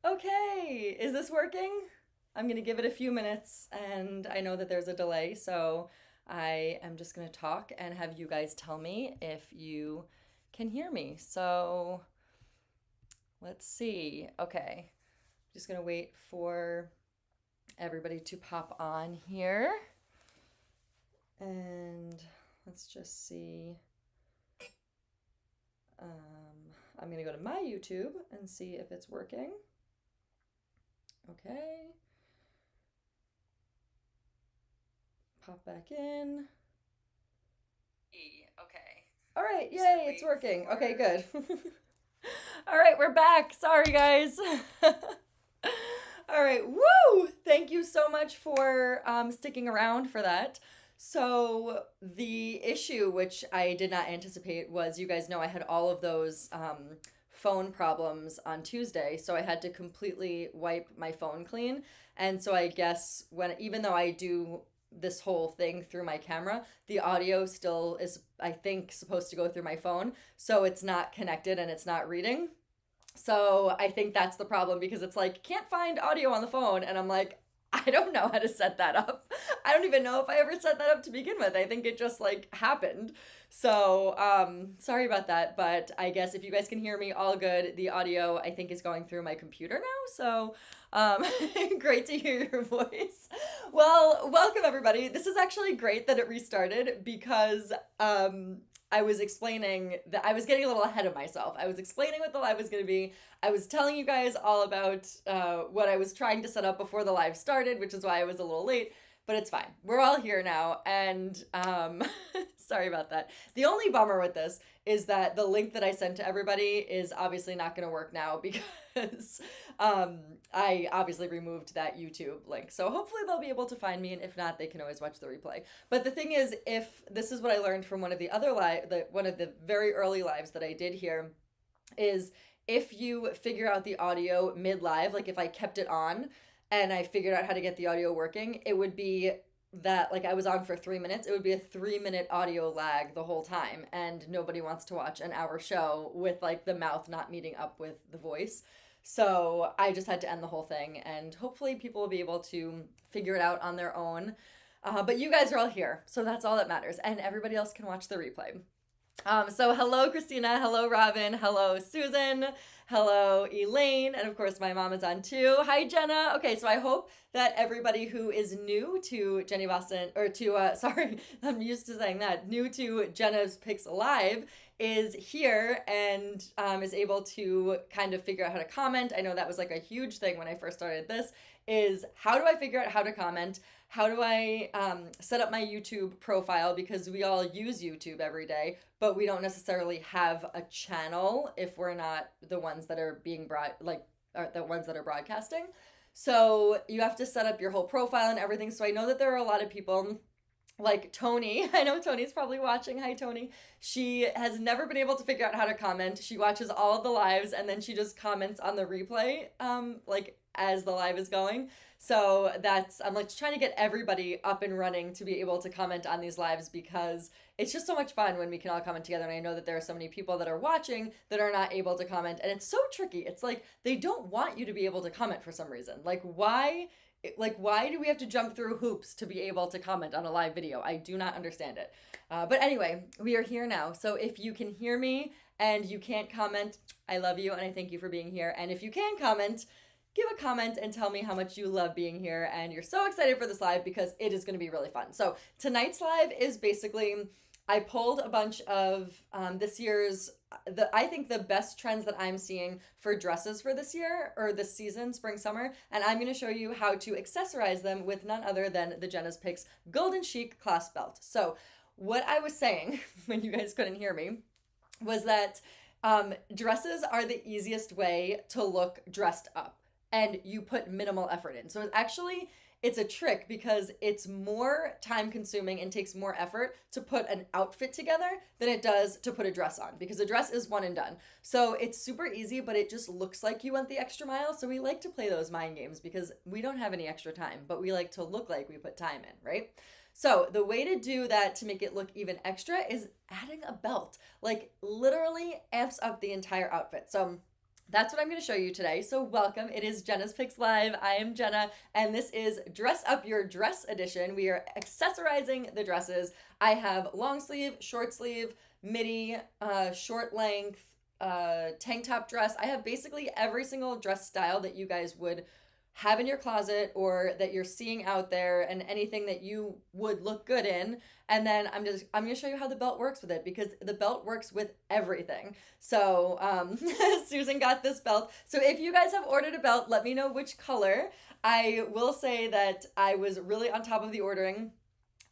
Okay, is this working? I'm gonna give it a few minutes, and I know that there's a delay, so I am just gonna talk and have you guys tell me if you can hear me. So let's see. Okay, just gonna wait for everybody to pop on here, and let's just see. I'm gonna go to my YouTube and see if it's working. Okay, pop back in. Okay. All right, yay, it's working. Okay, good. All right, we're back. Sorry, guys. All right, woo! Thank you so much for sticking around for that. So, the issue, which I did not anticipate, was you guys know I had all of those phone problems on Tuesday. So, I had to completely wipe my phone clean. And so, I guess even though I do this whole thing through my camera, the audio still is, I think, supposed to go through my phone. So, it's not connected and it's not reading. So I think that's the problem because it's like, can't find audio on the phone. And I'm like, I don't know how to set that up. I don't even know if I ever set that up to begin with. I think it just like happened. So sorry about that. But I guess if you guys can hear me, all good. The audio, I think, is going through my computer now. So great to hear your voice. Well, welcome everybody. This is actually great that it restarted because I was explaining that I was getting a little ahead of myself. I was explaining what the live was going to be. I was telling you guys all about what I was trying to set up before the live started, which is why I was a little late, but it's fine. We're all here now, and sorry about that. The only bummer with this is that the link that I sent to everybody is obviously not going to work now because I obviously removed that YouTube link. So hopefully they'll be able to find me, and if not, they can always watch the replay. But the thing is, if this is what I learned from one of the other one of the very early lives that I did here, is if you figure out the audio mid live, like if I kept it on and I figured out how to get the audio working, it would be that like I was on for 3 minutes, it would be a 3 minute audio lag the whole time. And nobody wants to watch an hour show with like the mouth not meeting up with the voice. So I just had to end the whole thing, and hopefully people will be able to figure it out on their own. But you guys are all here, so that's all that matters, and everybody else can watch the replay. So hello, Christina. Hello, Robin. Hello, Susan. Hello, Elaine. And of course, my mom is on too. Hi, Jenna. Okay, so I hope that everybody who is new to Jenny Boston, or to, sorry, I'm used to saying that, new to Jenna's Picks Live is here and is able to kind of figure out how to comment. I know that was like a huge thing when I first started this, is how do I figure out how to comment? How do I set up my YouTube profile? Because we all use YouTube every day, but we don't necessarily have a channel if we're not the ones that are being the ones that are broadcasting. So you have to set up your whole profile and everything. So I know that there are a lot of people like Tony. I know Tony's probably watching. Hi, Tony. She has never been able to figure out how to comment. She watches all of the lives and then she just comments on the replay, like as the live is going. So I'm like trying to get everybody up and running to be able to comment on these lives because it's just so much fun when we can all comment together. And I know that there are so many people that are watching that are not able to comment. And it's so tricky. It's like they don't want you to be able to comment for some reason. Why do we have to jump through hoops to be able to comment on a live video? I do not understand it. But anyway, we are here now. So if you can hear me and you can't comment, I love you and I thank you for being here. And if you can comment, give a comment and tell me how much you love being here and you're so excited for this live because it is going to be really fun. So tonight's live is basically, I pulled a bunch of this year's, I think the best trends that I'm seeing for dresses for this year or this season, spring, summer, and I'm going to show you how to accessorize them with none other than the Jenna's Picks Golden Chic clasp belt. So what I was saying when you guys couldn't hear me was that dresses are the easiest way to look dressed up and you put minimal effort in. So it's a trick because it's more time consuming and takes more effort to put an outfit together than it does to put a dress on because a dress is one and done. So it's super easy, but it just looks like you went the extra mile. So we like to play those mind games because we don't have any extra time, but we like to look like we put time in, right? So the way to do that to make it look even extra is adding a belt. Like literally amps up the entire outfit. So That's what I'm going to show you today. So welcome. It is Jenna's Picks Live. I am Jenna, and this is Dress Up Your Dress edition. We are accessorizing the dresses. I have long sleeve, short sleeve, midi, short length, tank top dress. I have basically every single dress style that you guys would have in your closet or that you're seeing out there, and anything that you would look good in. And then I'm going to show you how the belt works with it, because the belt works with everything. So Susan got this belt. So if you guys have ordered a belt, let me know which color. I will say that I was really on top of the ordering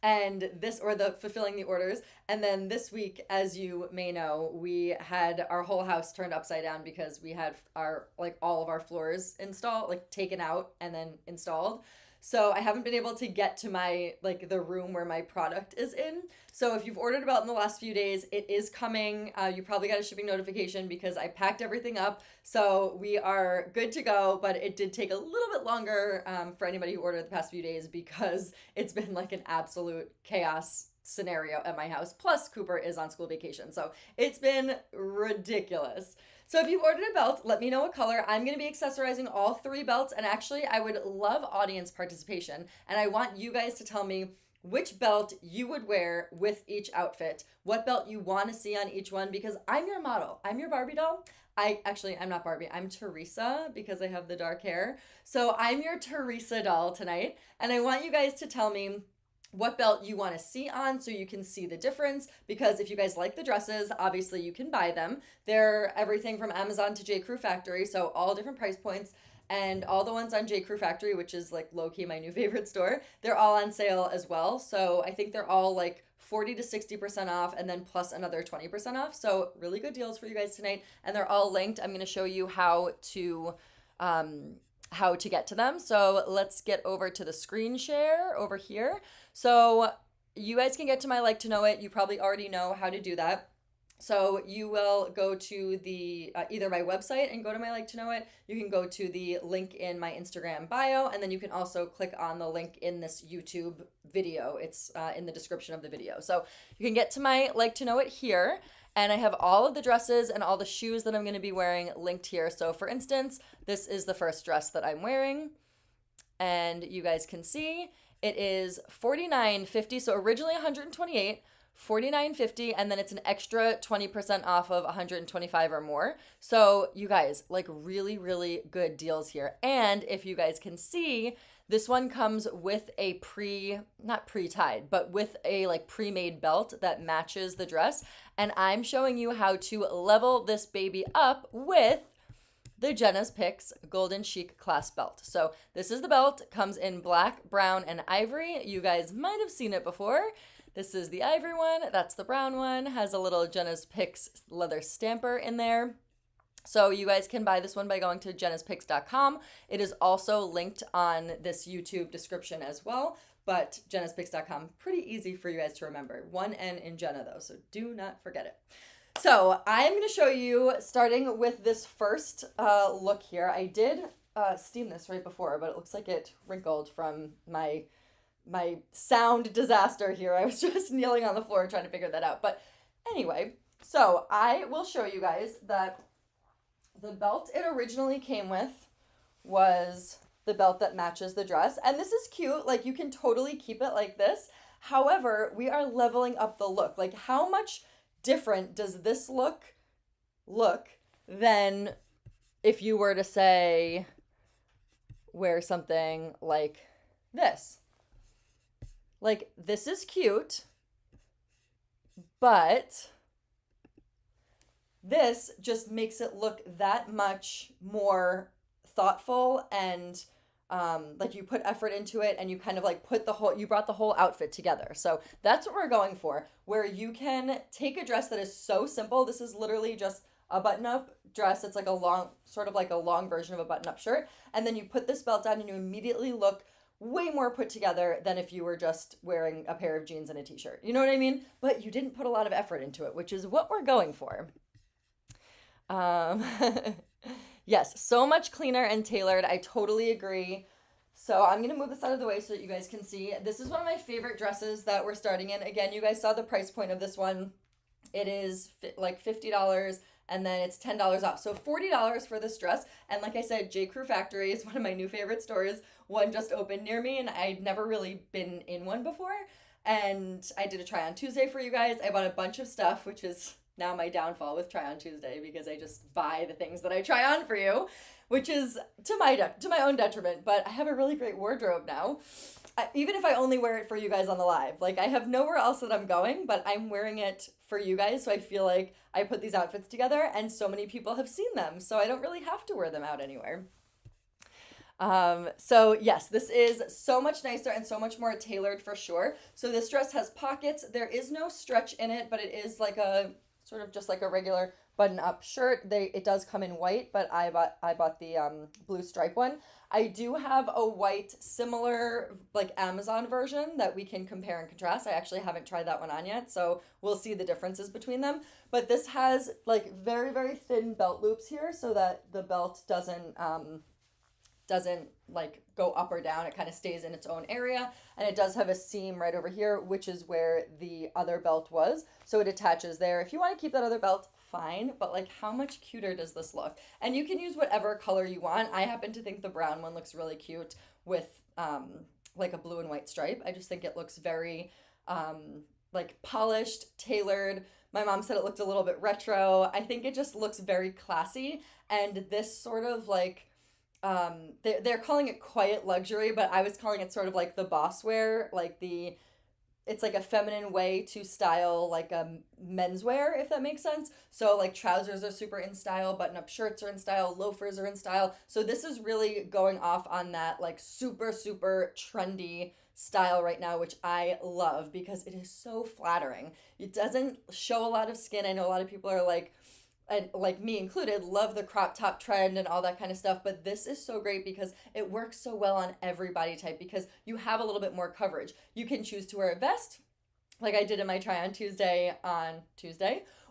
and this, or the fulfilling the orders. And then this week, as you may know, we had our whole house turned upside down because we had our, like, all of our floors installed, like taken out and then installed. So I haven't been able to get to my, like, the room where my product is in. So if you've ordered a belt in the last few days, it is coming. You probably got a shipping notification because I packed everything up. So we are good to go, but it did take a little bit longer for anybody who ordered the past few days, because it's been like an absolute chaos scenario at my house. Plus Cooper is on school vacation. So it's been ridiculous. So if you've ordered a belt, let me know what color. I'm going to be accessorizing all 3 belts, and actually I would love audience participation, and I want you guys to tell me which belt you would wear with each outfit, what belt you want to see on each one, because I'm your model. I'm your Barbie doll. I'm not Barbie. I'm Teresa, because I have the dark hair. So I'm your Teresa doll tonight, and I want you guys to tell me what belt you want to see on, so you can see the difference. Because if you guys like the dresses, obviously you can buy them. They're everything from Amazon to J. Crew Factory, so all different price points. And all the ones on J. Crew Factory, which is like low-key my new favorite store, they're all on sale as well. So I think they're all like 40 to 60% off, and then plus another 20% off. So really good deals for you guys tonight. And they're all linked. I'm going to show you how to get to them. So let's get over to the screen share over here. So you guys can get to my Like to Know It. You probably already know how to do that. So you will go to the either my website and go to my Like to Know It. You can go to the link in my Instagram bio, and then you can also click on the link in this YouTube video. It's in the description of the video. So you can get to my Like to Know It here. And I have all of the dresses and all the shoes that I'm going to be wearing linked here. So for instance, this is the first dress that I'm wearing. And you guys can see it is $49.50. So originally $128, $49.50, and then it's an extra 20% off of $125 or more. So you guys, like, really, really good deals here. And if you guys can see, this one comes with a not pre-tied, but with a like pre-made belt that matches the dress. And I'm showing you how to level this baby up with the Jenna's Picks Golden Chic Clasp Belt. So this is the belt, comes in black, brown, and ivory. You guys might have seen it before. This is the ivory one, that's the brown one, has a little Jenna's Picks leather stamper in there. So you guys can buy this one by going to jenaspicks.com. It is also linked on this YouTube description as well, but jenaspicks.com, pretty easy for you guys to remember. One N in Jenna though, so do not forget it. So I'm going to show you, starting with this first look here. I did steam this right before, but it looks like it wrinkled from my sound disaster here. I was just kneeling on the floor trying to figure that out. But anyway, so I will show you guys that the belt it originally came with was the belt that matches the dress. And this is cute. Like, you can totally keep it like this. However, we are leveling up the look. Like, how much different does this look than if you were to, say, wear something like this? Like, this is cute, but this just makes it look that much more thoughtful, and like, you put effort into it, and you kind of like you brought the whole outfit together. So that's what we're going for, where you can take a dress that is so simple. This is literally just a button-up dress. It's like a long, sort of like a long version of a button-up shirt. And then you put this belt on and you immediately look way more put together than if you were just wearing a pair of jeans and a t-shirt. You know what I mean? But you didn't put a lot of effort into it, which is what we're going for. Yes, so much cleaner and tailored. I totally agree. So I'm going to move this out of the way so that you guys can see. This is one of my favorite dresses that we're starting in. Again, you guys saw the price point of this one. It is like $50, and then it's $10 off. So $40 for this dress. And like I said, J. Crew Factory is one of my new favorite stores. One just opened near me, and I'd never really been in one before. And I did a try on Tuesday for you guys. I bought a bunch of stuff, which is now my downfall with try on Tuesday, because I just buy the things that I try on for you, which is to my own detriment. But I have a really great wardrobe now. Even if I only wear it for you guys on the live, like I have nowhere else that I'm going, but I'm wearing it for you guys. So I feel like I put these outfits together and so many people have seen them. So I don't really have to wear them out anywhere. So yes, this is so much nicer and so much more tailored for sure. So this dress has pockets. There is no stretch in it, but it is like a sort of just like a regular button-up shirt. It does come in white, but I bought the blue stripe one. I do have a white similar like Amazon version that we can compare and contrast. I actually haven't tried that one on yet, so we'll see the differences between them. But this has like very, very thin belt loops here so that the belt doesn't like go up or down. It kind of stays in its own area, and it does have a seam right over here, which is where the other belt was, so it attaches there. If you want to keep that other belt, fine, but like how much cuter does this look? And you can use whatever color you want. I happen to think the brown one looks really cute with like a blue and white stripe. I just think it looks very like polished, tailored. My mom said it looked a little bit retro. I think it just looks very classy, and this sort of like they're calling it quiet luxury, but I was calling it sort of like the boss wear, like it's like a feminine way to style like a menswear, if that makes sense. So like trousers are super in style, button-up shirts are in style, loafers are in style. So this is really going off on that like super, super trendy style right now, which I love because it is so flattering. It doesn't show a lot of skin. I know a lot of people are like, and like me included, love the crop top trend and all that kind of stuff. But this is so great because it works so well on every body type because you have a little bit more coverage. You can choose to wear a vest, like I did in my try on Tuesday,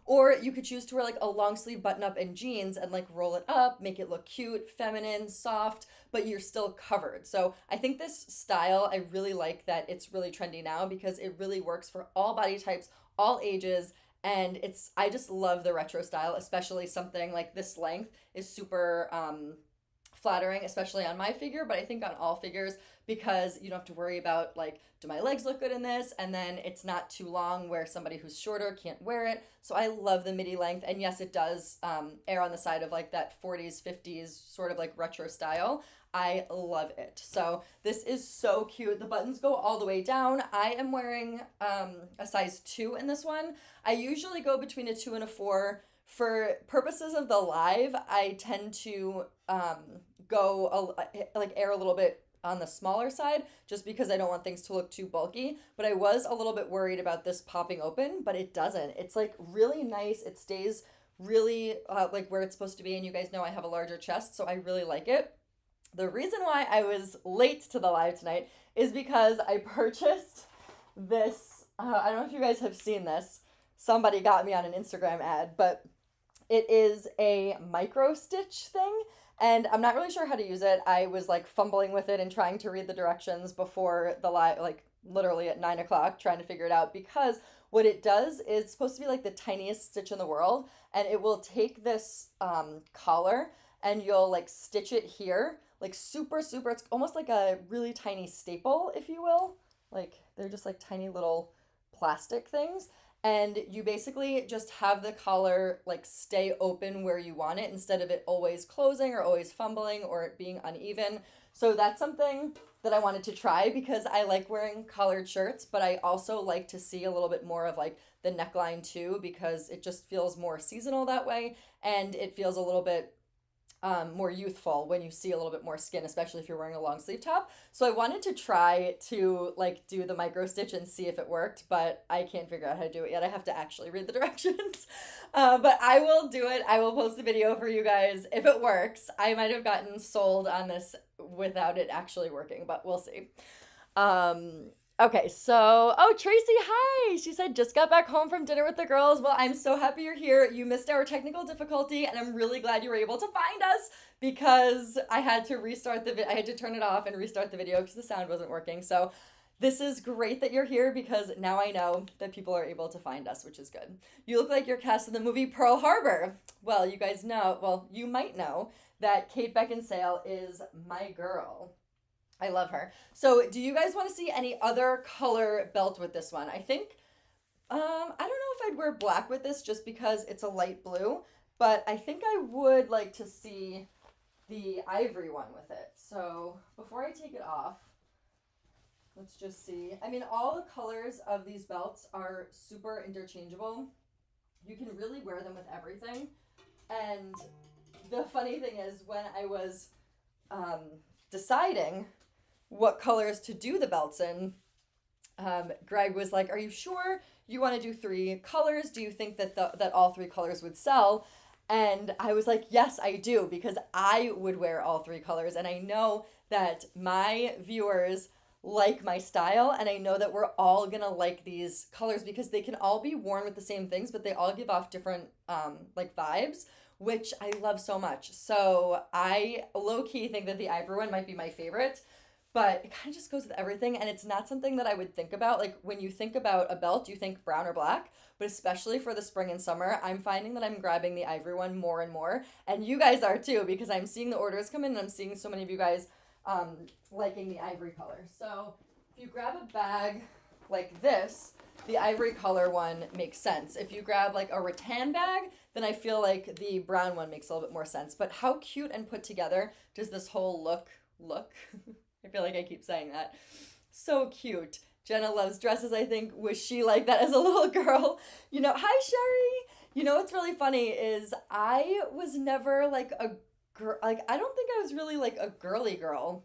or you could choose to wear like a long sleeve button up and jeans and like roll it up, make it look cute, feminine, soft, but you're still covered. So I think this style, I really like that it's really trendy now because it really works for all body types, all ages. And I just love the retro style, especially something like this length is super flattering, especially on my figure, but I think on all figures, because you don't have to worry about like, do my legs look good in this? And then it's not too long where somebody who's shorter can't wear it. So I love the midi length. And yes, it does err on the side of like that 40s, 50s sort of like retro style. I love it. So this is so cute. The buttons go all the way down. I am wearing a size 2 in this one. I usually go between a 2 and a 4. For purposes of the live, I tend to err a little bit on the smaller side just because I don't want things to look too bulky. But I was a little bit worried about this popping open, but it doesn't. It's like really nice. It stays really like where it's supposed to be. And you guys know I have a larger chest, so I really like it. The reason why I was late to the live tonight is because I purchased this. I don't know if you guys have seen this. Somebody got me on an Instagram ad, but it is a micro stitch thing, and I'm not really sure how to use it. I was like fumbling with it and trying to read the directions before the live, like literally at 9 o'clock, trying to figure it out, because what it does is it's supposed to be like the tiniest stitch in the world, and it will take this collar and you'll like stitch it here, like super, super, it's almost like a really tiny staple, if you will. Like they're just like tiny little plastic things. And you basically just have the collar like stay open where you want it instead of it always closing or always fumbling or it being uneven. So that's something that I wanted to try because I like wearing collared shirts, but I also like to see a little bit more of like the neckline too, because it just feels more seasonal that way. And it feels a little bit more youthful when you see a little bit more skin, especially if you're wearing a long sleeve top. So I wanted to try to like do the micro stitch and see if it worked, but I can't figure out how to do it yet. I have to actually read the directions. But I will do it. I will post a video for you guys if it works. I might have gotten sold on this without it actually working, but we'll see. Okay, so, oh, Tracy, hi! She said, just got back home from dinner with the girls. Well, I'm so happy you're here. You missed our technical difficulty, and I'm really glad you were able to find us because I had to restart I had to turn it off and restart the video because the sound wasn't working. So This is great that you're here because now I know that people are able to find us, which is good. You look like you're cast in the movie Pearl Harbor. Well, you guys know, well, you might know that Kate Beckinsale is my girl. I love her. So, do you guys want to see any other color belt with this one? I think, I don't know if I'd wear black with this just because it's a light blue, but I think I would like to see the ivory one with it. So, before I take it off, let's just see. I mean, all the colors of these belts are super interchangeable. You can really wear them with everything. And the funny thing is, when I was deciding what colors to do the belts in, Greg was like, "Are you sure you want to do 3 colors? Do you think that that all 3 colors would sell?" And I was like, "Yes, I do," because I would wear all 3 colors, and I know that my viewers like my style, and I know that we're all gonna like these colors because they can all be worn with the same things, but they all give off different like vibes, which I love so much. So I low-key think that the ivory one might be my favorite, but it kind of just goes with everything, and it's not something that I would think about. Like, when you think about a belt, you think brown or black, but especially for the spring and summer, I'm finding that I'm grabbing the ivory one more and more, and you guys are too, because I'm seeing the orders come in, and I'm seeing so many of you guys liking the ivory color. So if you grab a bag like this, the ivory color one makes sense. If you grab like a rattan bag, then I feel like the brown one makes a little bit more sense. But how cute and put together does this whole look? I feel like I keep saying that. So cute. Jenna loves dresses, I think. Was she like that as a little girl? You know, hi Sherry. You know what's really funny is I was never like a girl, like I don't think I was really like a girly girl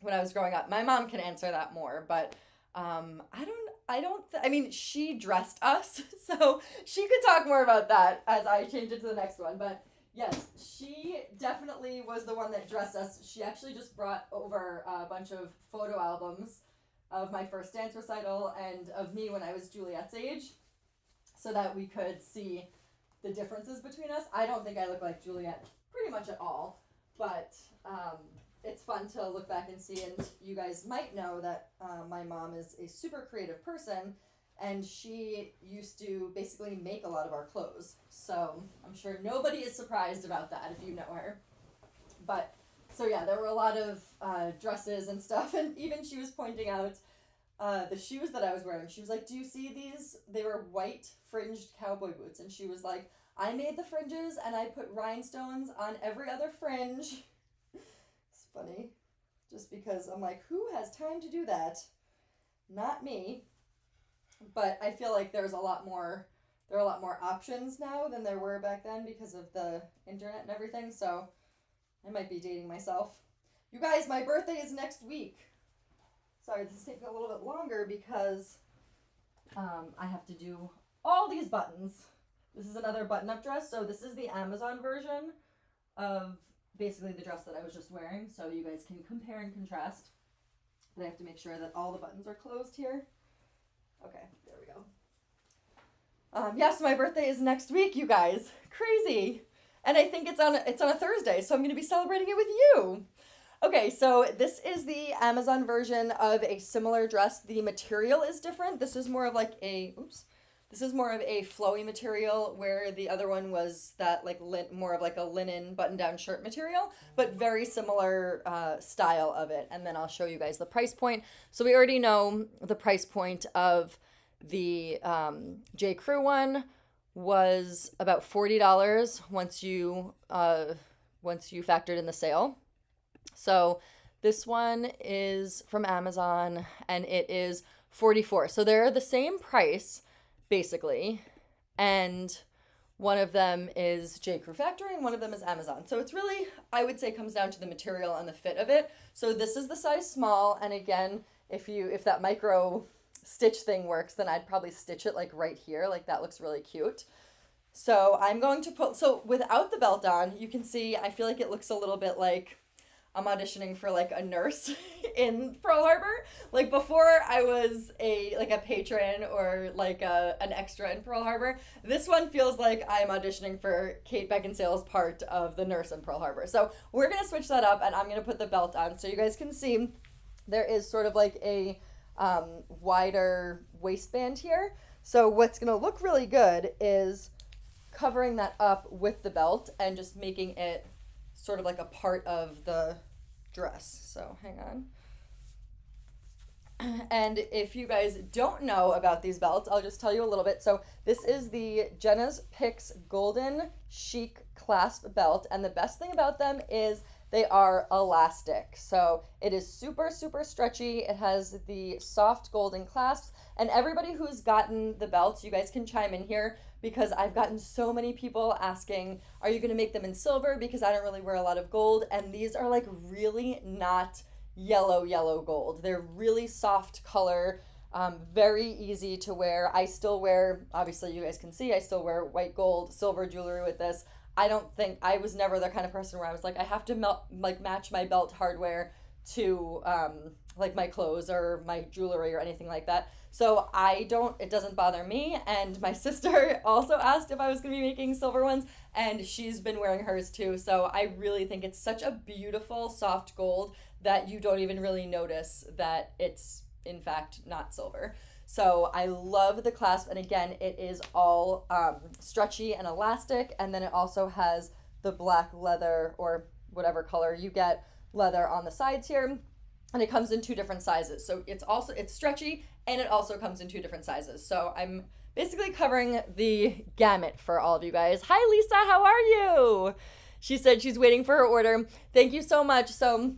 when I was growing up. My mom can answer that more, but I mean, she dressed us, so she could talk more about that as I change it to the next one. But yes, she definitely was the one that dressed us. She actually just brought over a bunch of photo albums of my first dance recital and of me when I was Juliet's age, so that we could see the differences between us. I don't think I look like Juliet pretty much at all, but it's fun to look back and see. And you guys might know that my mom is a super creative person, and she used to basically make a lot of our clothes, so I'm sure nobody is surprised about that if you know her. But so yeah, there were a lot of dresses and stuff, and even she was pointing out the shoes that I was wearing. She was like, "Do you see these? They were white fringed cowboy boots," and she was like, "I made the fringes and I put rhinestones on every other fringe." It's funny, just because I'm like, who has time to do that? Not me. But I feel like there are a lot more options now than there were back then because of the internet and everything. So I might be dating myself. You guys, my birthday is next week. Sorry, this is taking a little bit longer because I have to do all these buttons. This is another button-up dress. So this is the Amazon version of basically the dress that I was just wearing. So you guys can compare and contrast. But I have to make sure that all the buttons are closed here. Okay, there we go. Yes, my birthday is next week, you guys. Crazy. And I think it's on a Thursday, so I'm going to be celebrating it with you. Okay, so this is the Amazon version of a similar dress. The material is different. This is more of like this is more of a flowy material, where the other one was that like more of like a linen button-down shirt material, but very similar style of it. And then I'll show you guys the price point. So we already know the price point of the J. Crew one was about $40 once you factored in the sale. So this one is from Amazon and it is $44. So they're the same price basically, and one of them is J. Crew factory and one of them is Amazon. So it's really, I would say, comes down to the material and the fit of it. So this is the size small, and again, if that micro stitch thing works, then I'd probably stitch it like right here. Like that looks really cute. So I'm going to put, so without the belt on, you can see, I feel like it looks a little bit like I'm auditioning for like a nurse in Pearl Harbor. Like before I was a patron or like an extra in Pearl Harbor. This one feels like I'm auditioning for Kate Beckinsale's part of the nurse in Pearl Harbor. So we're going to switch that up and I'm going to put the belt on so you guys can see there is sort of like a wider waistband here. So what's gonna look really good is covering that up with the belt and just making it sort of like a part of the dress. So hang on. And if you guys don't know about these belts, I'll just tell you a little bit. So this is the JENA'S Pix Golden Chic Clasp Belt, and the best thing about them is they are elastic. So it is super, super stretchy. It has the soft golden clasps, and everybody who's gotten the belts, you guys can chime in here because I've gotten so many people asking, are you gonna make them in silver? Because I don't really wear a lot of gold, and these are like really not yellow gold. They're really soft color, very easy to wear. I still wear, obviously you guys can see, I still wear white gold, silver jewelry with this. I was never the kind of person where I was like, I have to match my belt hardware to like my clothes or my jewelry or anything like that. So it doesn't bother me. And my sister also asked if I was gonna be making silver ones, and she's been wearing hers too. So I really think it's such a beautiful soft gold that you don't even really notice that it's in fact not silver. So I love the clasp, and again, it is all stretchy and elastic, and then it also has the black leather or whatever color you get leather on the sides here, and it comes in 2 different sizes. So it's stretchy, and it also comes in 2 different sizes. So I'm basically covering the gamut for all of you guys. Hi Lisa, how are you? She said she's waiting for her order. Thank you so much. So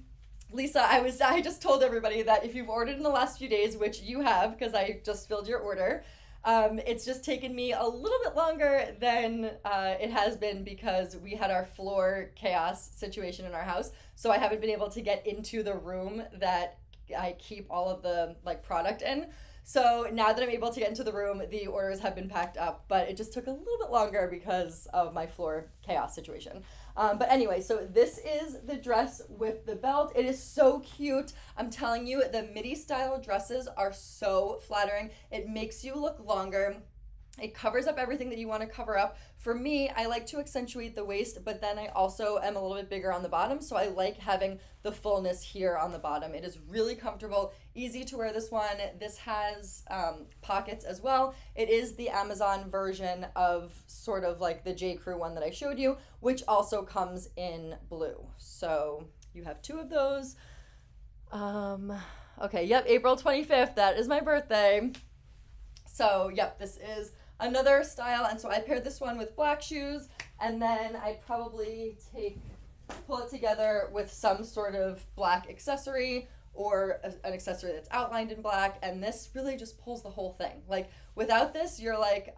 Lisa, I just told everybody that if you've ordered in the last few days, which you have because I just filled your order, it's just taken me a little bit longer than it has been because we had our floor chaos situation in our house. So I haven't been able to get into the room that I keep all of the product in. So now that I'm able to get into the room, the orders have been packed up, but it just took a little bit longer because of my floor chaos situation. But anyway, so this is the dress with the belt. It is so cute. I'm telling you, the midi style dresses are so flattering. It makes you look longer. It covers up everything that you want to cover up. For me, I like to accentuate the waist, but then I also am a little bit bigger on the bottom, so I like having the fullness here on the bottom. It is really comfortable, easy to wear this one. This has pockets as well. It is the Amazon version of sort of like the J. Crew one that I showed you, which also comes in blue. So you have 2 of those. Okay, yep, April 25th, that is my birthday. So, yep, this is another style, and so I paired this one with black shoes, and then I'd probably pull it together with some sort of black accessory or an accessory that's outlined in black, and this really just pulls the whole thing. Like, without this, you're like,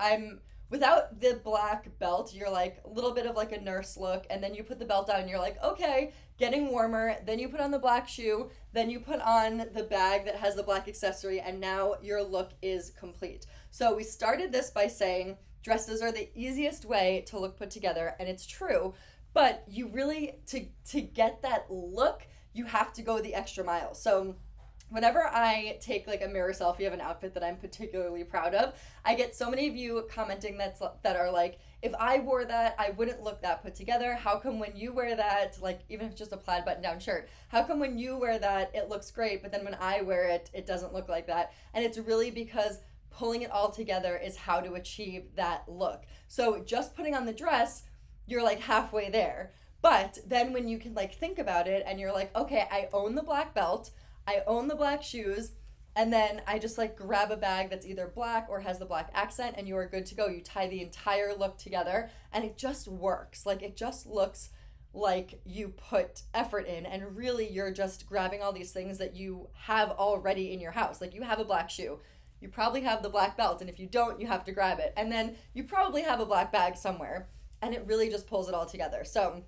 without the black belt, you're like a little bit of like a nurse look, and then you put the belt on and you're like, okay, getting warmer, then you put on the black shoe, then you put on the bag that has the black accessory, and now your look is complete. So we started this by saying dresses are the easiest way to look put together, and it's true, but you really, to get that look, you have to go the extra mile. So whenever I take like a mirror selfie of an outfit that I'm particularly proud of, I get so many of you commenting that are like, if I wore that, I wouldn't look that put together. How come when you wear that, like even if it's just a plaid button down shirt, how come when you wear that, it looks great, but then when I wear it, it doesn't look like that? And it's really because pulling it all together is how to achieve that look. So just putting on the dress, you're like halfway there. But then when you can like think about it and you're like, okay, I own the black belt, I own the black shoes, and then I just like grab a bag that's either black or has the black accent, and you are good to go. You tie the entire look together and it just works. Like it just looks like you put effort in, and really you're just grabbing all these things that you have already in your house. Like you have a black shoe, you probably have the black belt, and if you don't, you have to grab it. And then you probably have a black bag somewhere, and it really just pulls it all together. So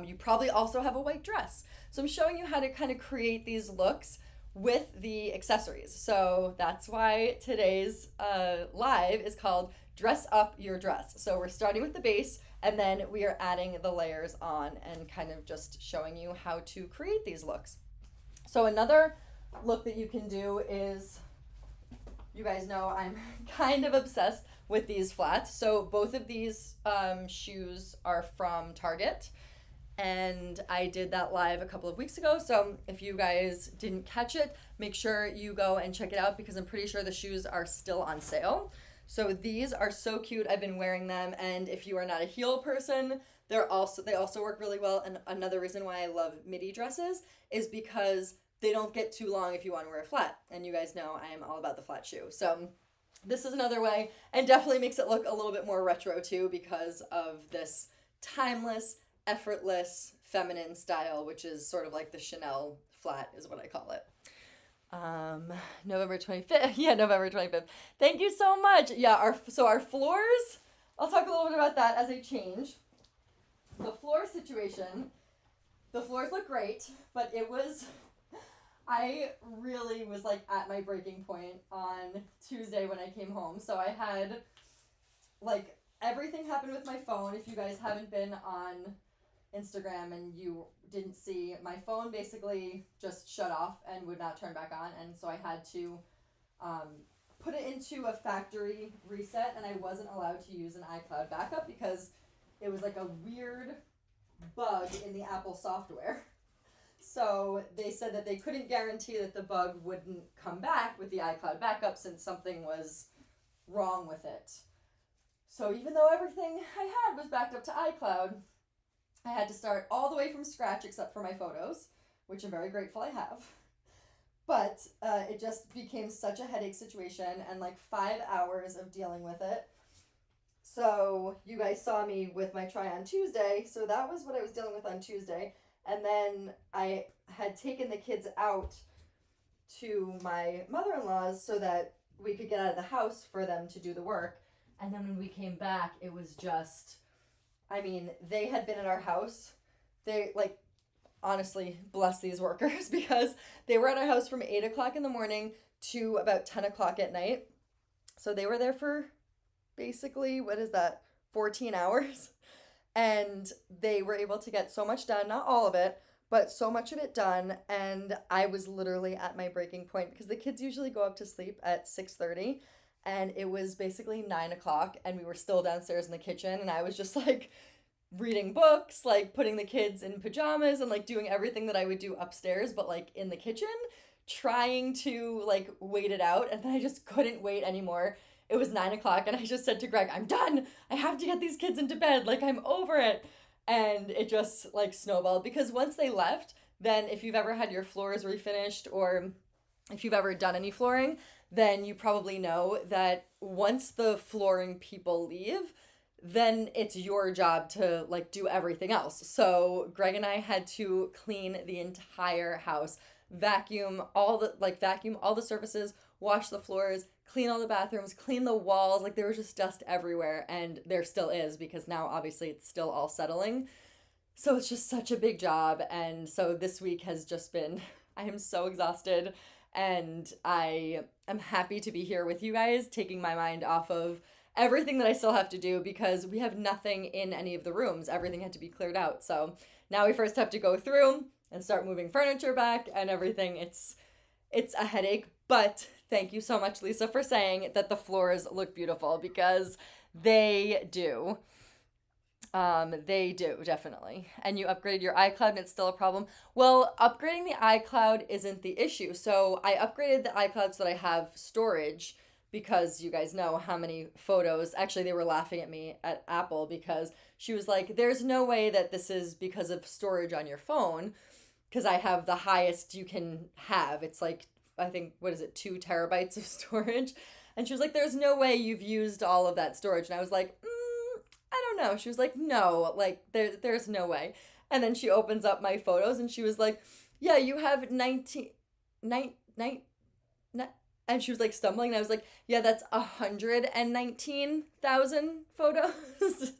you probably also have a white dress. So I'm showing you how to kind of create these looks with the accessories. So that's why today's live is called Dress Up Your Dress. So we're starting with the base, and then we are adding the layers on and kind of just showing you how to create these looks. So another look that you can do is, you guys know I'm kind of obsessed with these flats. So both of these shoes are from Target. And I did that live a couple of weeks ago. So if you guys didn't catch it, make sure you go and check it out because I'm pretty sure the shoes are still on sale. So these are so cute. I've been wearing them, and if you are not a heel person, they also work really well. And another reason why I love midi dresses is because they don't get too long if you want to wear a flat. And you guys know I am all about the flat shoe. So this is another way, and definitely makes it look a little bit more retro too because of this timeless, effortless, feminine style, which is sort of like the Chanel flat is what I call it. November 25th. Yeah, November 25th. Thank you so much. Yeah, our floors, I'll talk a little bit about that as a change. The floor situation, the floors look great, but I really was like at my breaking point on Tuesday when I came home. So I had like everything happened with my phone. If you guys haven't been on Instagram and you didn't see, my phone basically just shut off and would not turn back on, and so I had to put it into a factory reset, and I wasn't allowed to use an iCloud backup because it was like a weird bug in the Apple software. So they said that they couldn't guarantee that the bug wouldn't come back with the iCloud backup since something was wrong with it. So even though everything I had was backed up to iCloud, I had to start all the way from scratch except for my photos, which I'm very grateful I have. But it just became such a headache situation and like 5 hours of dealing with it. So you guys saw me with my try on Tuesday. So that was what I was dealing with on Tuesday. And then I had taken the kids out to my mother-in-law's so that we could get out of the house for them to do the work. And then when we came back, it was just, I mean, they had been at our house. They, like, honestly, bless these workers because they were at our house from 8 o'clock in the morning to about 10 o'clock at night. So they were there for basically, 14 hours. And they were able to get so much done, not all of it, but so much of it done. And I was literally at my breaking point because the kids usually go up to sleep at 6:30. And it was basically 9 o'clock and we were still downstairs in the kitchen. And I was just like reading books, like putting the kids in pajamas and like doing everything that I would do upstairs, but like in the kitchen, trying to like wait it out. And then I just couldn't wait anymore. It was 9 o'clock and I just said to Greg, I'm done. I have to get these kids into bed. Like, I'm over it. And it just like snowballed because once they left, then if you've ever had your floors refinished or if you've ever done any flooring, then you probably know that once the flooring people leave, then it's your job to like do everything else. So Greg and I had to clean the entire house, vacuum all the surfaces, wash the floors, clean all the bathrooms, clean the walls. Like there was just dust everywhere, and there still is because now obviously it's still all settling. So it's just such a big job. And so this week has just been, I am so exhausted, and I am happy to be here with you guys, taking my mind off of everything that I still have to do because we have nothing in any of the rooms. Everything had to be cleared out. So now we first have to go through and start moving furniture back and everything. It's a headache, but thank you so much, Lisa, for saying that the floors look beautiful because they do. They do, definitely. And you upgraded your iCloud and it's still a problem. Well, upgrading the iCloud isn't the issue. So I upgraded the iCloud so that I have storage because you guys know how many photos. Actually, they were laughing at me at Apple because she was like, there's no way that this is because of storage on your phone because I have the highest you can have. It's like, I think, 2 terabytes of storage? And she was like, there's no way you've used all of that storage. And I was like, I don't know. She was like, no, like there's no way. And then she opens up my photos and she was like, yeah, you have 19, and she was like stumbling. And I was like, yeah, that's 119,000 photos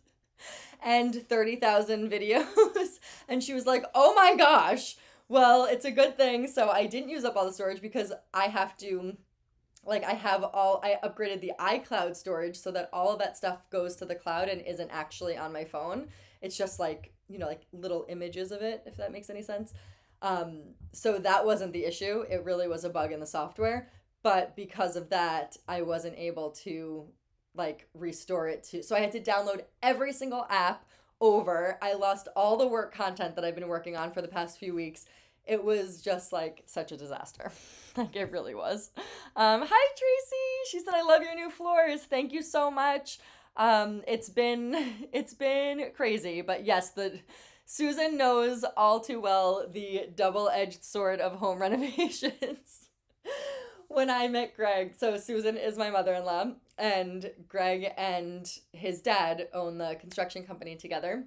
and 30,000 videos. And she was like, oh my gosh. Well, it's a good thing. So I didn't use up all the storage because I have to, I upgraded the iCloud storage so that all of that stuff goes to the cloud and isn't actually on my phone. It's just like, like little images of it, if that makes any sense. So that wasn't the issue. It really was a bug in the software. But because of that, I wasn't able to like restore it so I had to download every single app over. I lost all the work content that I've been working on for the past few weeks. It was just like such a disaster. Like it really was. Hi Tracy. She said I love your new floors. Thank you so much. It's been crazy, but yes, the Susan knows all too well the double-edged sword of home renovations. When I met Greg, so Susan is my mother-in-law, and Greg and his dad own the construction company together.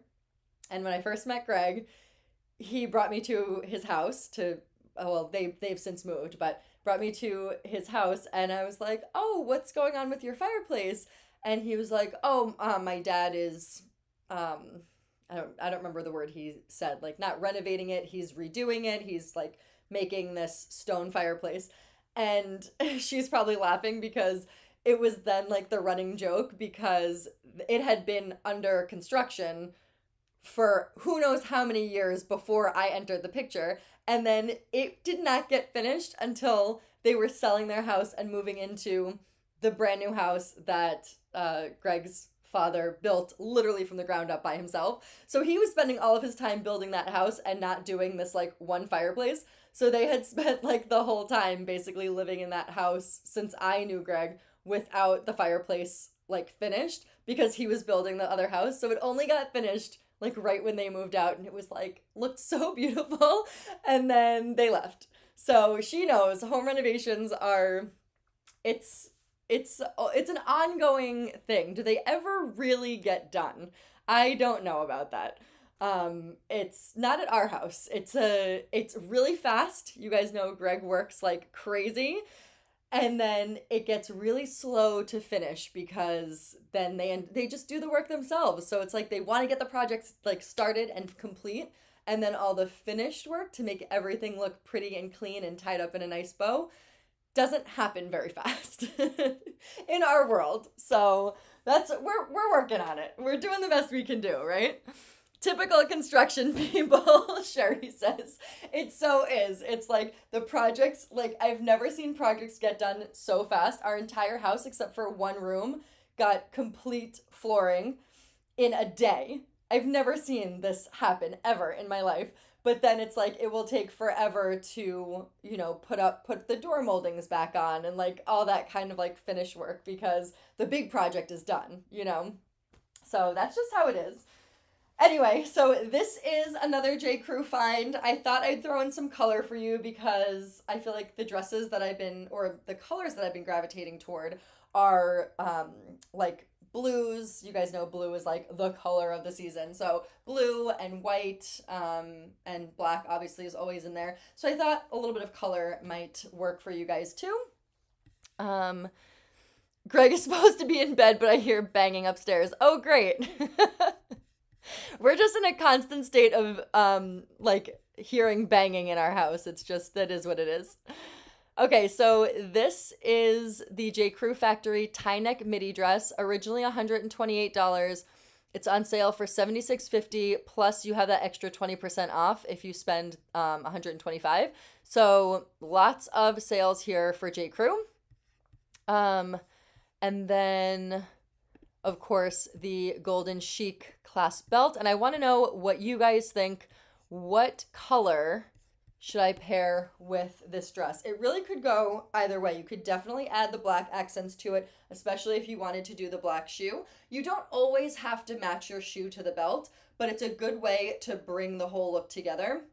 And when I first met Greg, he brought me to his house to, oh, well, they've since moved, but brought me to his house, and I was like, "Oh, what's going on with your fireplace?" And he was like, "Oh, my dad is, um, I don't remember the word he said, like not renovating it, he's redoing it. He's like making this stone fireplace." And she's probably laughing because it was then like the running joke because it had been under construction for who knows how many years before I entered the picture. And then it did not get finished until they were selling their house and moving into the brand new house that Greg's father built literally from the ground up by himself. So he was spending all of his time building that house and not doing this like one fireplace. So they had spent like the whole time basically living in that house since I knew Greg without the fireplace like finished because he was building the other house. So it only got finished like right when they moved out and it was like looked so beautiful and then they left. So she knows home renovations are it's an ongoing thing. Do they ever really get done? I don't know about that. It's not at our house. It's really fast. You guys know Greg works like crazy. And then it gets really slow to finish because then they just do the work themselves. So it's like they want to get the projects like started and complete and then all the finished work to make everything look pretty and clean and tied up in a nice bow doesn't happen very fast in our world. So that's we're working on it. We're doing the best we can do, right? Typical construction people, Sherry says. It so is. It's like the projects, like I've never seen projects get done so fast. Our entire house, except for one room, got complete flooring in a day. I've never seen this happen ever in my life. But then it's like it will take forever to, put the door moldings back on and like all that kind of like finish work because the big project is done. So that's just how it is. Anyway, so this is another J. Crew find. I thought I'd throw in some color for you because I feel like the dresses that or the colors that I've been gravitating toward are like blues. You guys know blue is like the color of the season. So blue and white and black obviously is always in there. So I thought a little bit of color might work for you guys too. Greg is supposed to be in bed, but I hear banging upstairs. Oh, great. We're just in a constant state of like hearing banging in our house. It's just that is what it is. Okay, so this is the J. Crew Factory tie neck midi dress, originally $128. It's on sale for $76.50 plus you have that extra 20% off if you spend $125. So lots of sales here for J. Crew. And then of course, the golden chic clasp belt. And I want to know what you guys think. What color should I pair with this dress? It really could go either way. You could definitely add the black accents to it, especially if you wanted to do the black shoe. You don't always have to match your shoe to the belt, but it's a good way to bring the whole look together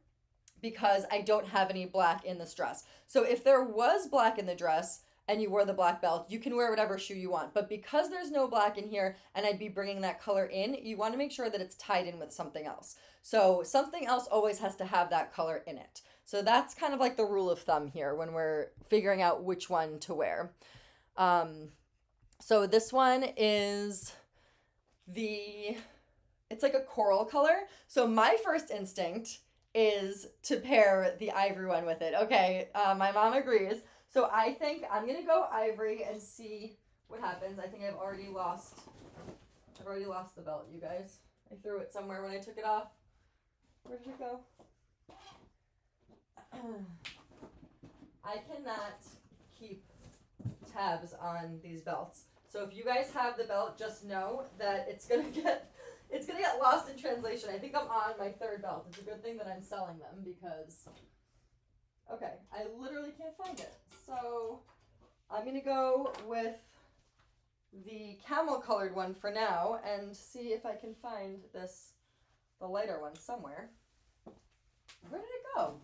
because I don't have any black in this dress. So if there was black in the dress, and you wore the black belt, you can wear whatever shoe you want. But because there's no black in here and I'd be bringing that color in, you want to make sure that it's tied in with something else. So something else always has to have that color in it. So that's kind of like the rule of thumb here when we're figuring out which one to wear. So this one is it's like a coral color. So my first instinct is to pair the ivory one with it. Okay, my mom agrees. So I think I'm going to go ivory and see what happens. I think I've already lost the belt, you guys. I threw it somewhere when I took it off. Where did it go? I cannot keep tabs on these belts. So if you guys have the belt, just know that it's going it's gonna get lost in translation. I think I'm on my third belt. It's a good thing that I'm selling them because, okay, I literally can't find it. So I'm gonna go with the camel colored one for now and see if I can find the lighter one somewhere. Where did it go?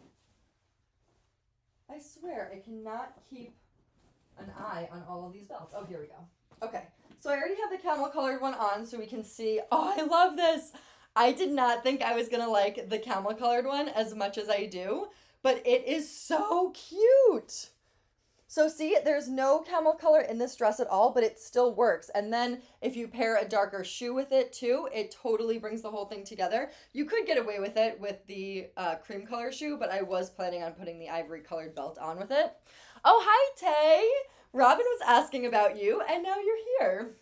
I swear I cannot keep an eye on all of these belts. Oh, here we go. Okay, so I already have the camel colored one on so we can see. Oh, I love this. I did not think I was gonna like the camel colored one as much as I do, but it is so cute. So see, there's no camel color in this dress at all, but it still works. And then if you pair a darker shoe with it too, it totally brings the whole thing together. You could get away with it with the cream color shoe, but I was planning on putting the ivory colored belt on with it. Oh, hi, Tay. Robin was asking about you, and now you're here.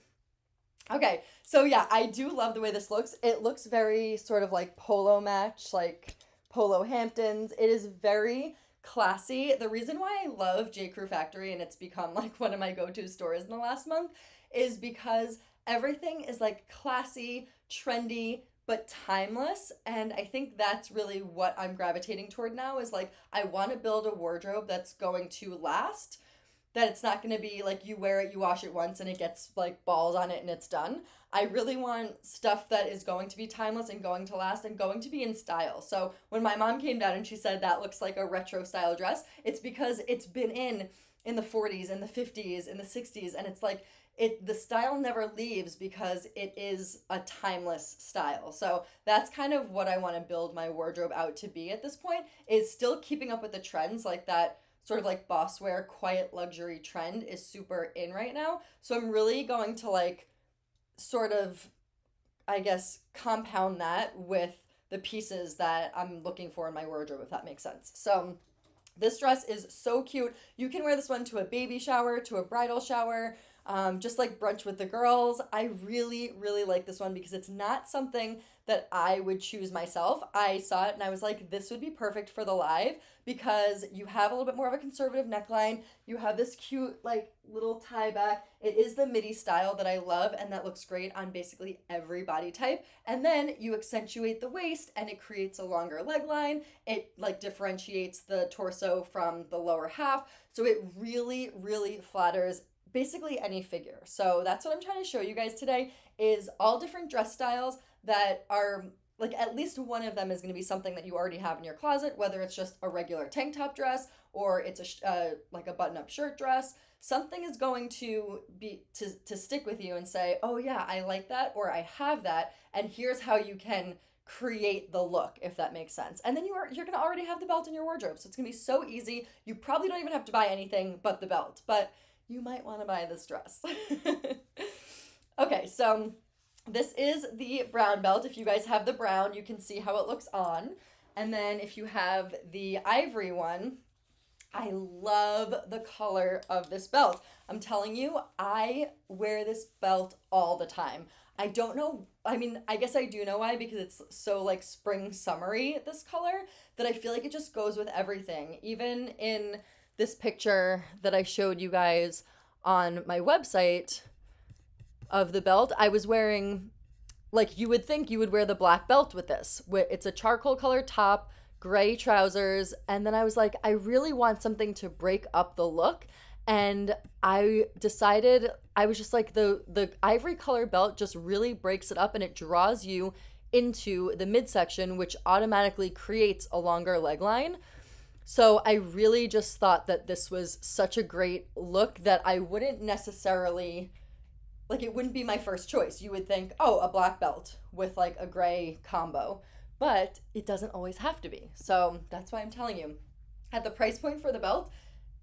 Okay, so yeah, I do love the way this looks. It looks very sort of like polo match, like Polo Hamptons. It is very classy. The reason why I love J. Crew Factory and it's become like one of my go-to stores in the last month is because everything is like classy, trendy, but timeless. And I think that's really what I'm gravitating toward now is like, I want to build a wardrobe that's going to last, that it's not going to be like you wear it, you wash it once and it gets like balls on it and it's done. I really want stuff that is going to be timeless and going to last and going to be in style. So when my mom came down and she said that looks like a retro style dress, it's because it's been in the 40s and the 50s and the 60s, and it's like the style never leaves because it is a timeless style. So that's kind of what I want to build my wardrobe out to be at this point, is still keeping up with the trends. Like that sort of like boss wear quiet luxury trend is super in right now. So I'm really going to like sort of, I guess, compound that with the pieces that I'm looking for in my wardrobe, if that makes sense. So this dress is so cute. You can wear this one to a baby shower, to a bridal shower, just like brunch with the girls. I really, really like this one because it's not something that I would choose myself. I saw it and I was like, this would be perfect for the live because you have a little bit more of a conservative neckline. You have this cute like little tie back. It is the midi style that I love and that looks great on basically every body type. And then you accentuate the waist and it creates a longer leg line. It like differentiates the torso from the lower half. So it really, really flatters basically any figure. So that's what I'm trying to show you guys today, is all different dress styles that are like, at least one of them is going to be something that you already have in your closet, whether it's just a regular tank top dress or it's like a button-up shirt dress. Something is going to be to stick with you and say, oh yeah, I like that, or I have that, and here's how you can create the look, if that makes sense. And then you're going to already have the belt in your wardrobe, so it's going to be so easy. You probably don't even have to buy anything but the belt, but you might want to buy this dress. Okay, so this is the brown belt. If you guys have the brown, you can see how it looks on. And then if you have the ivory one, I love the color of this belt. I'm telling you, I wear this belt all the time. I don't know, I mean, I guess I do know why, because it's so like spring summery, this color, that I feel like it just goes with everything. Even in this picture that I showed you guys on my website of the belt, I was wearing, like, you would think you would wear the black belt with this. It's a charcoal colored top, gray trousers, and then I was like, I really want something to break up the look. And I decided, I was just like, the ivory color belt just really breaks it up and it draws you into the midsection, which automatically creates a longer leg line. So I really just thought that this was such a great look that I wouldn't necessarily, like, it wouldn't be my first choice. You would think, oh, a black belt with like a gray combo, but it doesn't always have to be. So that's why I'm telling you, at the price point for the belt,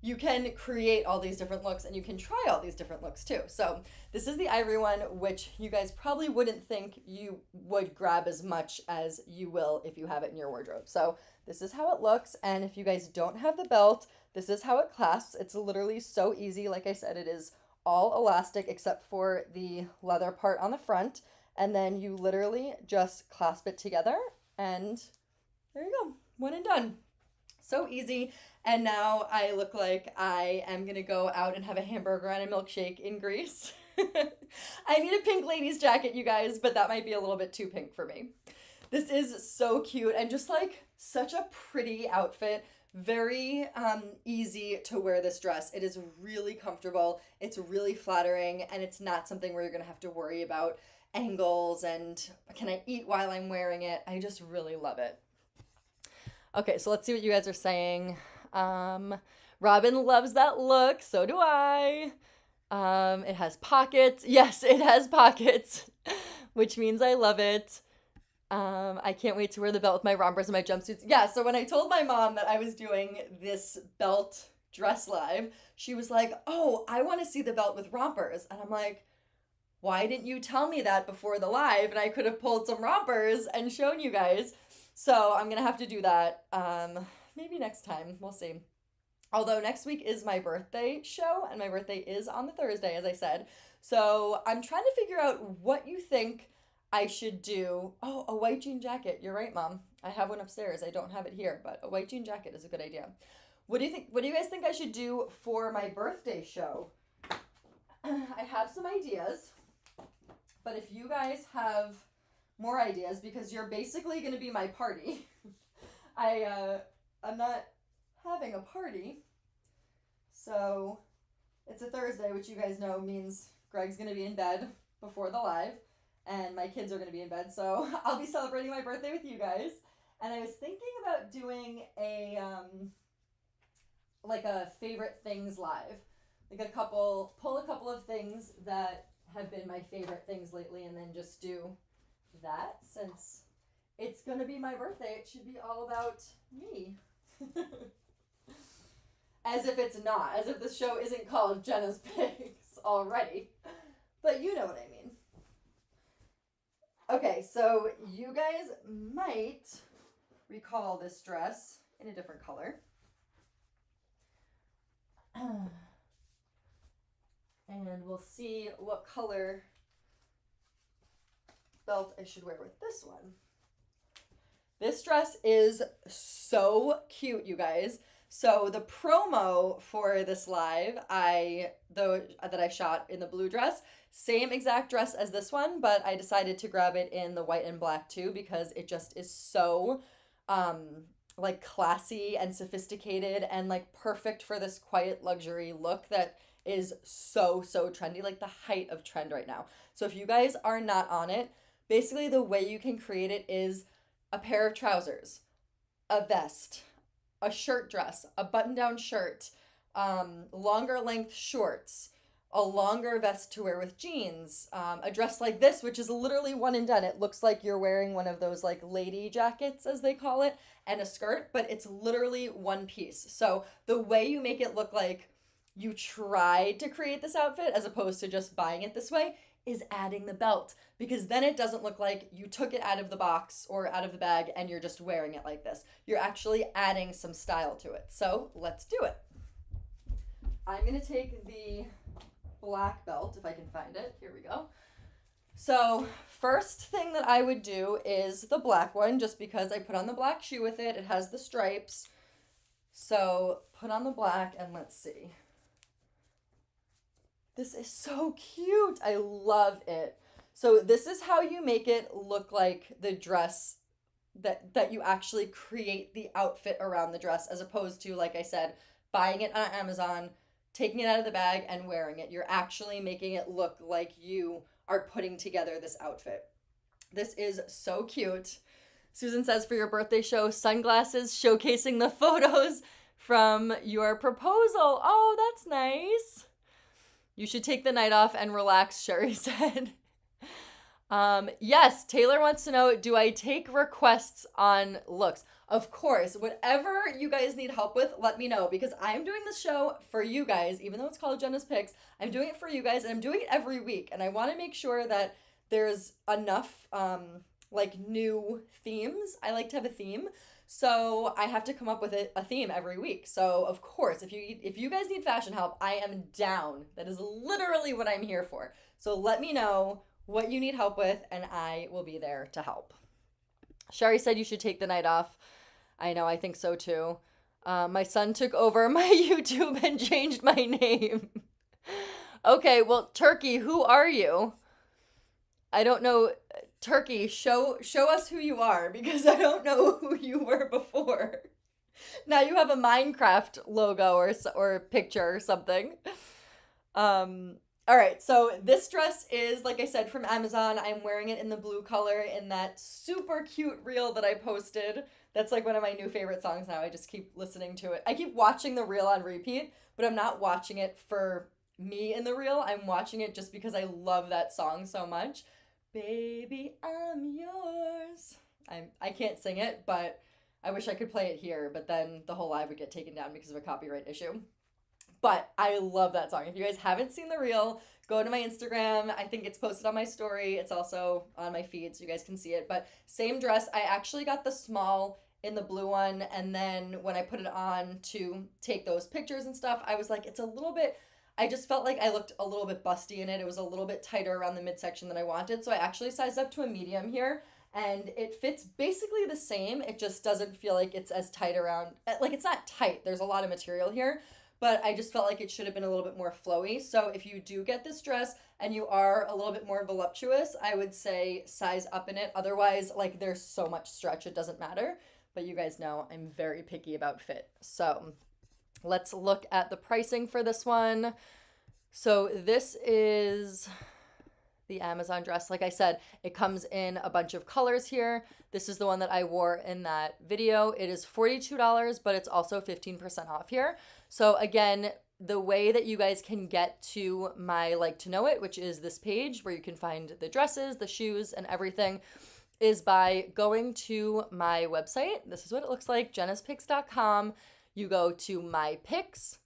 you can create all these different looks and you can try all these different looks too. So this is the ivory one, which you guys probably wouldn't think you would grab as much as you will if you have it in your wardrobe. So this is how it looks. And if you guys don't have the belt, this is how it clasps. It's literally so easy. Like I said, it is all elastic except for the leather part on the front. And then you literally just clasp it together and there you go. One and done. So easy. And now I look like I am going to go out and have a hamburger and a milkshake in Greece. I need a pink ladies jacket, you guys, but that might be a little bit too pink for me. This is so cute and just like such a pretty outfit. Very easy to wear this dress. It is really comfortable. It's really flattering, and it's not something where you're gonna have to worry about angles and can I eat while I'm wearing it. I just really love it. Okay, so let's see what you guys are saying. Robin loves that look. So do I. It has pockets. Yes, it has pockets, which means I love it. I can't wait to wear the belt with my rompers and my jumpsuits. Yeah, so when I told my mom that I was doing this belt dress live, she was like, oh, I want to see the belt with rompers. And I'm like, why didn't you tell me that before the live? And I could have pulled some rompers and shown you guys. So I'm going to have to do that maybe next time. We'll see. Although next week is my birthday show, and my birthday is on the Thursday, as I said. So I'm trying to figure out what you think I should do. Oh, a white jean jacket. You're right, Mom. I have one upstairs. I don't have it here, but a white jean jacket is a good idea. What do you think? What do you guys think I should do for my birthday show? I have some ideas, but if you guys have more ideas, because you're basically going to be my party. I'm not having a party, so it's a Thursday, which you guys know means Greg's gonna be in bed before the live, and my kids are gonna be in bed, so I'll be celebrating my birthday with you guys. And I was thinking about doing a like a favorite things live, like pull a couple of things that have been my favorite things lately, and then just do that. Since it's gonna be my birthday, it should be all about me. As if it's not. As if the show isn't called Jenna's Picks already. But you know what I mean. Okay, so you guys might recall this dress in a different color. And we'll see what color belt I should wear with this one. This dress is so cute, you guys. So the promo for this live, that I shot in the blue dress, same exact dress as this one, but I decided to grab it in the white and black too because it just is so like classy and sophisticated and like perfect for this quiet luxury look that is so trendy, like the height of trend right now. So if you guys are not on it, basically the way you can create it is a pair of trousers, a vest, a shirt dress, a button-down shirt, longer length shorts, a longer vest to wear with jeans, a dress like this, which is literally one and done. It looks like you're wearing one of those like lady jackets, as they call it, and a skirt, but it's literally one piece. So the way you make it look like you tried to create this outfit as opposed to just buying it this way is adding the belt, because then it doesn't look like you took it out of the box or out of the bag and you're just wearing it like this. You're actually adding some style to it. So let's do it. I'm gonna take the black belt if I can find it. Here we go. So first thing that I would do is the black one, just because I put on the black shoe with it. It has the stripes. So put on the black and let's see. This is so cute. I love it. So this is how you make it look like the dress that you actually create the outfit around the dress, as opposed to, like I said, buying it on Amazon, taking it out of the bag and wearing it. You're actually making it look like you are putting together this outfit. This is so cute. Susan says, for your birthday show, sunglasses showcasing the photos from your proposal. Oh, that's nice. You should take the night off and relax, Sherry said. Yes, Taylor wants to know, do I take requests on looks? Of course, whatever you guys need help with, let me know, because I'm doing this show for you guys. Even though it's called Jenna's Picks, I'm doing it for you guys, and I'm doing it every week. And I want to make sure that there's enough like new themes. I like to have a theme. So I have to come up with a theme every week. So of course, if you guys need fashion help, I am down. That is literally what I'm here for. So let me know what you need help with, and I will be there to help. Sherry said you should take the night off. I know, I think so too. My son took over my YouTube and changed my name. Okay, well, Turkey, who are you? I don't know. Turkey, show us who you are because I don't know who you were before. Now you have a Minecraft logo or picture or something. Um, all right, so this dress is, like I said, from Amazon. I'm wearing it in the blue color in that super cute reel that I posted. That's like one of my new favorite songs now. I just keep listening to it. I keep watching the reel on repeat, but I'm not watching it for me in the reel. I'm watching it just because I love that song so much. Baby, I'm yours. I can't sing it, but I wish I could play it here, but then the whole live would get taken down because of a copyright issue. But I love that song. If you guys haven't seen the reel, go to my Instagram. I think it's posted on my story. It's also on my feed so you guys can see it. But same dress. I actually got the small in the blue one. And then when I put it on to take those pictures and stuff, I was like, it's a little bit, I just felt like I looked a little bit busty in it. It was a little bit tighter around the midsection than I wanted. So I actually sized up to a medium here. And it fits basically the same. It just doesn't feel like it's as tight around, like it's not tight. There's a lot of material here, but I just felt like it should have been a little bit more flowy. So if you do get this dress and you are a little bit more voluptuous, I would say size up in it. Otherwise, like there's so much stretch, it doesn't matter. But you guys know I'm very picky about fit. So let's look at the pricing for this one. So this is the Amazon dress. Like I said, it comes in a bunch of colors here. This is the one that I wore in that video. It is $42, but it's also 15% off here. So again, the way that you guys can get to my Like to Know It, which is this page where you can find the dresses, the shoes, and everything, is by going to my website. This is what it looks like, jena'spics.com. You go to My Picks,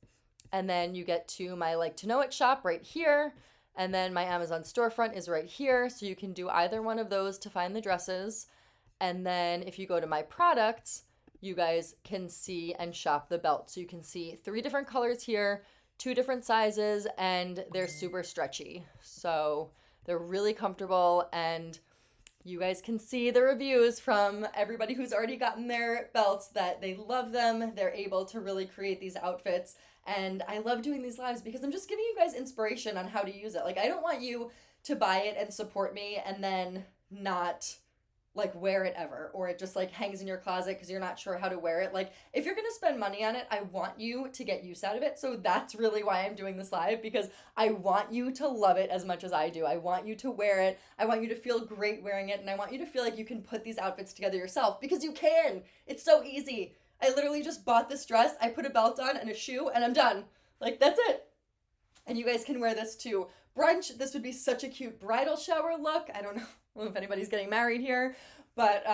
and then you get to my Like to Know It shop right here. And then my Amazon storefront is right here. So you can do either one of those to find the dresses. And then if you go to my products, you guys can see and shop the belt. So you can see 3 different colors here, 2 different sizes, and they're super stretchy. So they're really comfortable, and you guys can see the reviews from everybody who's already gotten their belts that they love them. They're able to really create these outfits. And I love doing these lives because I'm just giving you guys inspiration on how to use it. Like, I don't want you to buy it and support me and then not like wear it ever, or it just like hangs in your closet because you're not sure how to wear it. Like, if you're gonna spend money on it, I want you to get use out of it. So that's really why I'm doing this live, because I want you to love it as much as I do. I want you to wear it. I want you to feel great wearing it, and I want you to feel like you can put these outfits together yourself, because you can. It's so easy. I literally just bought this dress, I put a belt on and a shoe, and I'm done. Like, that's it. And you guys can wear this to brunch. This would be such a cute bridal shower look. I don't know if anybody's getting married here, but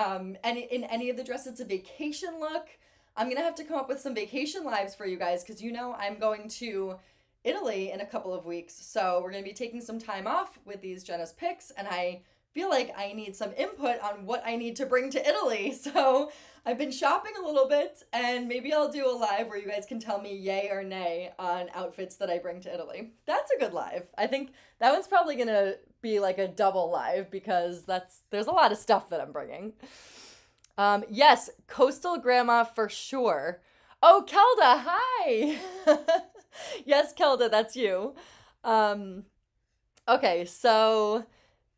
in any of the dresses, it's a vacation look. I'm gonna have to come up with some vacation lives for you guys, because you know I'm going to Italy in a couple of weeks. So we're gonna be taking some time off with these JENA'S picks, and I feel like I need some input on what I need to bring to Italy. So I've been shopping a little bit, and maybe I'll do a live where you guys can tell me yay or nay on outfits that I bring to Italy. That's a good live. I think that one's probably gonna be like a double live, because there's a lot of stuff that I'm bringing. Yes, coastal grandma for sure. Oh, Kelda, hi. Yes, Kelda, that's you. Okay, so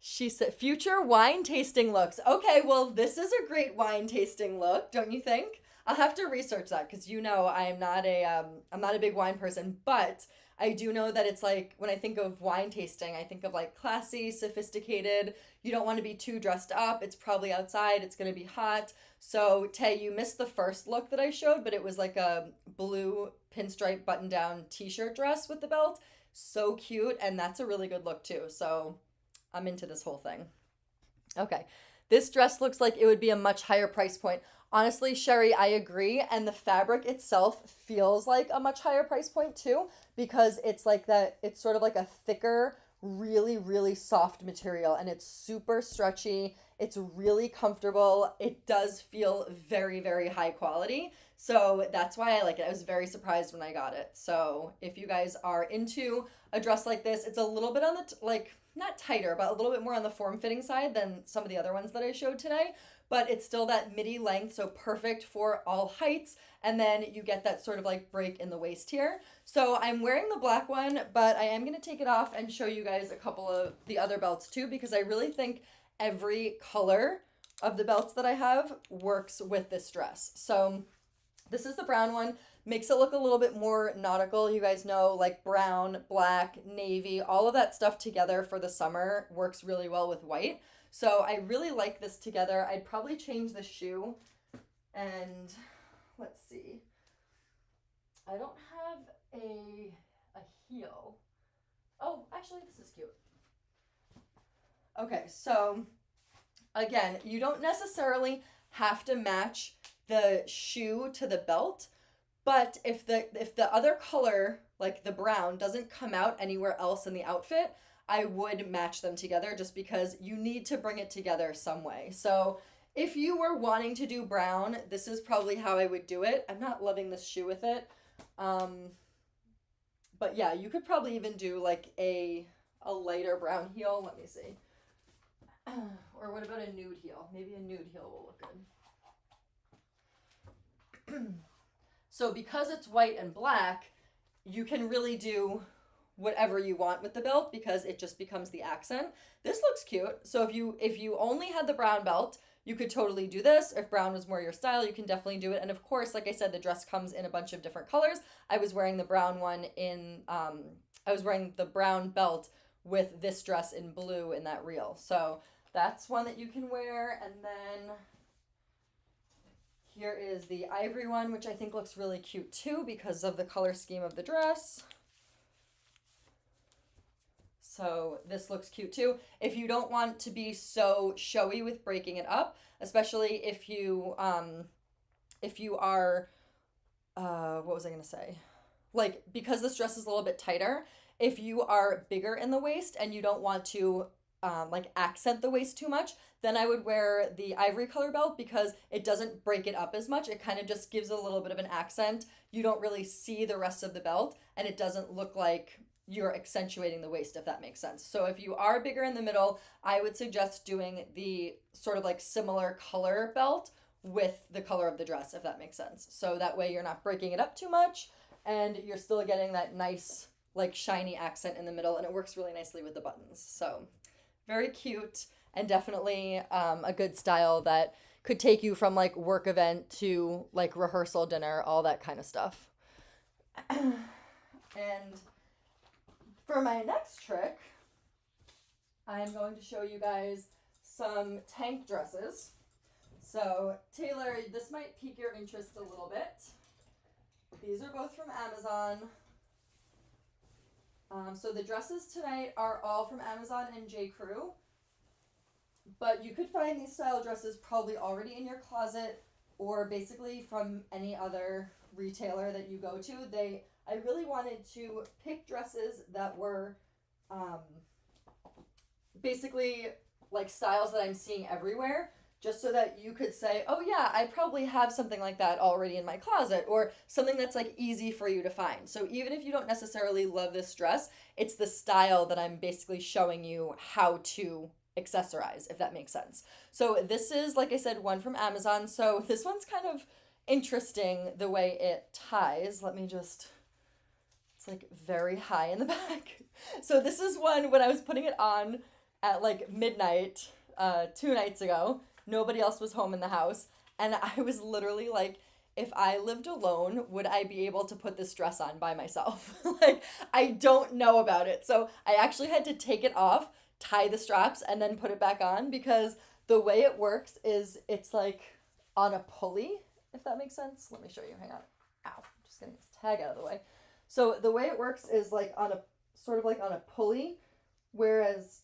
she said future wine tasting looks. Okay, well, this is a great wine tasting look, don't you think? I'll have to research that, because you know I'm not a big wine person, but I do know that it's like, when I think of wine tasting, I think of like classy, sophisticated. You don't want to be too dressed up. It's probably outside. It's going to be hot. So Tay, you missed the first look that I showed, but it was like a blue pinstripe button-down t-shirt dress with the belt. So cute, and that's a really good look too. So I'm into this whole thing. Okay, this dress looks like it would be a much higher price point. Honestly, Sherry, I agree. And the fabric itself feels like a much higher price point too, because it's like that, it's sort of like a thicker, really, really soft material, and it's super stretchy. It's really comfortable. It does feel very, very high quality. So that's why I like it. I was very surprised when I got it. So if you guys are into a dress like this, it's a little bit on the, like, not tighter, but a little bit more on the form-fitting side than some of the other ones that I showed today. but it's still that midi length, so perfect for all heights. And then you get that sort of like break in the waist here. So I'm wearing the black one, but I am going to take it off and show you guys a couple of the other belts too, because I really think every color of the belts that I have works with this dress. So this is the brown one. Makes it look a little bit more nautical. You guys know, like brown, black, navy, all of that stuff together for the summer works really well with white. So I really like this together. I'd probably change the shoe. And let's see. I don't have a heel. Oh, actually, this is cute. Okay, so again, you don't necessarily have to match the shoe to the belt, but if the other color, like the brown, doesn't come out anywhere else in the outfit, I would match them together just because you need to bring it together some way. So if you were wanting to do brown, this is probably how I would do it. I'm not loving this shoe with it. But yeah, you could probably even do like a lighter brown heel. Let me see. Or what about a nude heel? Maybe a nude heel will look good. So because it's white and black, you can really do whatever you want with the belt because it just becomes the accent. This looks cute. So if you only had the brown belt, you could totally do this. If brown was more your style, you can definitely do it. And of course, like I said, the dress comes in a bunch of different colors. I was wearing the brown one I was wearing the brown belt with this dress in blue in that reel. So that's one that you can wear. And then here is the ivory one, which I think looks really cute too because of the color scheme of the dress. So this looks cute too. If you don't want to be so showy with breaking it up, especially if you are, what was I going to say? Like, because this dress is a little bit tighter, if you are bigger in the waist and you don't want to like accent the waist too much, then I would wear the ivory color belt because it doesn't break it up as much. It kind of just gives a little bit of an accent. You don't really see the rest of the belt and it doesn't look like you're accentuating the waist, if that makes sense. So if you are bigger in the middle, I would suggest doing the sort of like similar color belt with the color of the dress, if that makes sense. So that way you're not breaking it up too much and you're still getting that nice like shiny accent in the middle, and it works really nicely with the buttons. So very cute and definitely a good style that could take you from like work event to like rehearsal dinner, all that kind of stuff. And for my next trick, I'm going to show you guys some tank dresses. So Taylor, this might pique your interest a little bit. These are both from Amazon. So the dresses tonight are all from Amazon and J.Crew. But you could find these style dresses probably already in your closet or basically from any other retailer that you go to. I really wanted to pick dresses that were basically like styles that I'm seeing everywhere, just so that you could say, oh yeah, I probably have something like that already in my closet, or something that's like easy for you to find. So even if you don't necessarily love this dress, it's the style that I'm basically showing you how to accessorize, if that makes sense. So this is, like I said, one from Amazon. So this one's kind of interesting the way it ties. It's like very high in the back. So this is one when I was putting it on at like midnight 2 nights ago. Nobody else was home in the house. And I was literally like, if I lived alone, would I be able to put this dress on by myself? Like, I don't know about it. So I actually had to take it off, tie the straps, and then put it back on because the way it works is it's like on a pulley, if that makes sense. Let me show you. Hang on. Ow. I'm just getting this tag out of the way. So the way it works is like on a sort of like on a pulley, whereas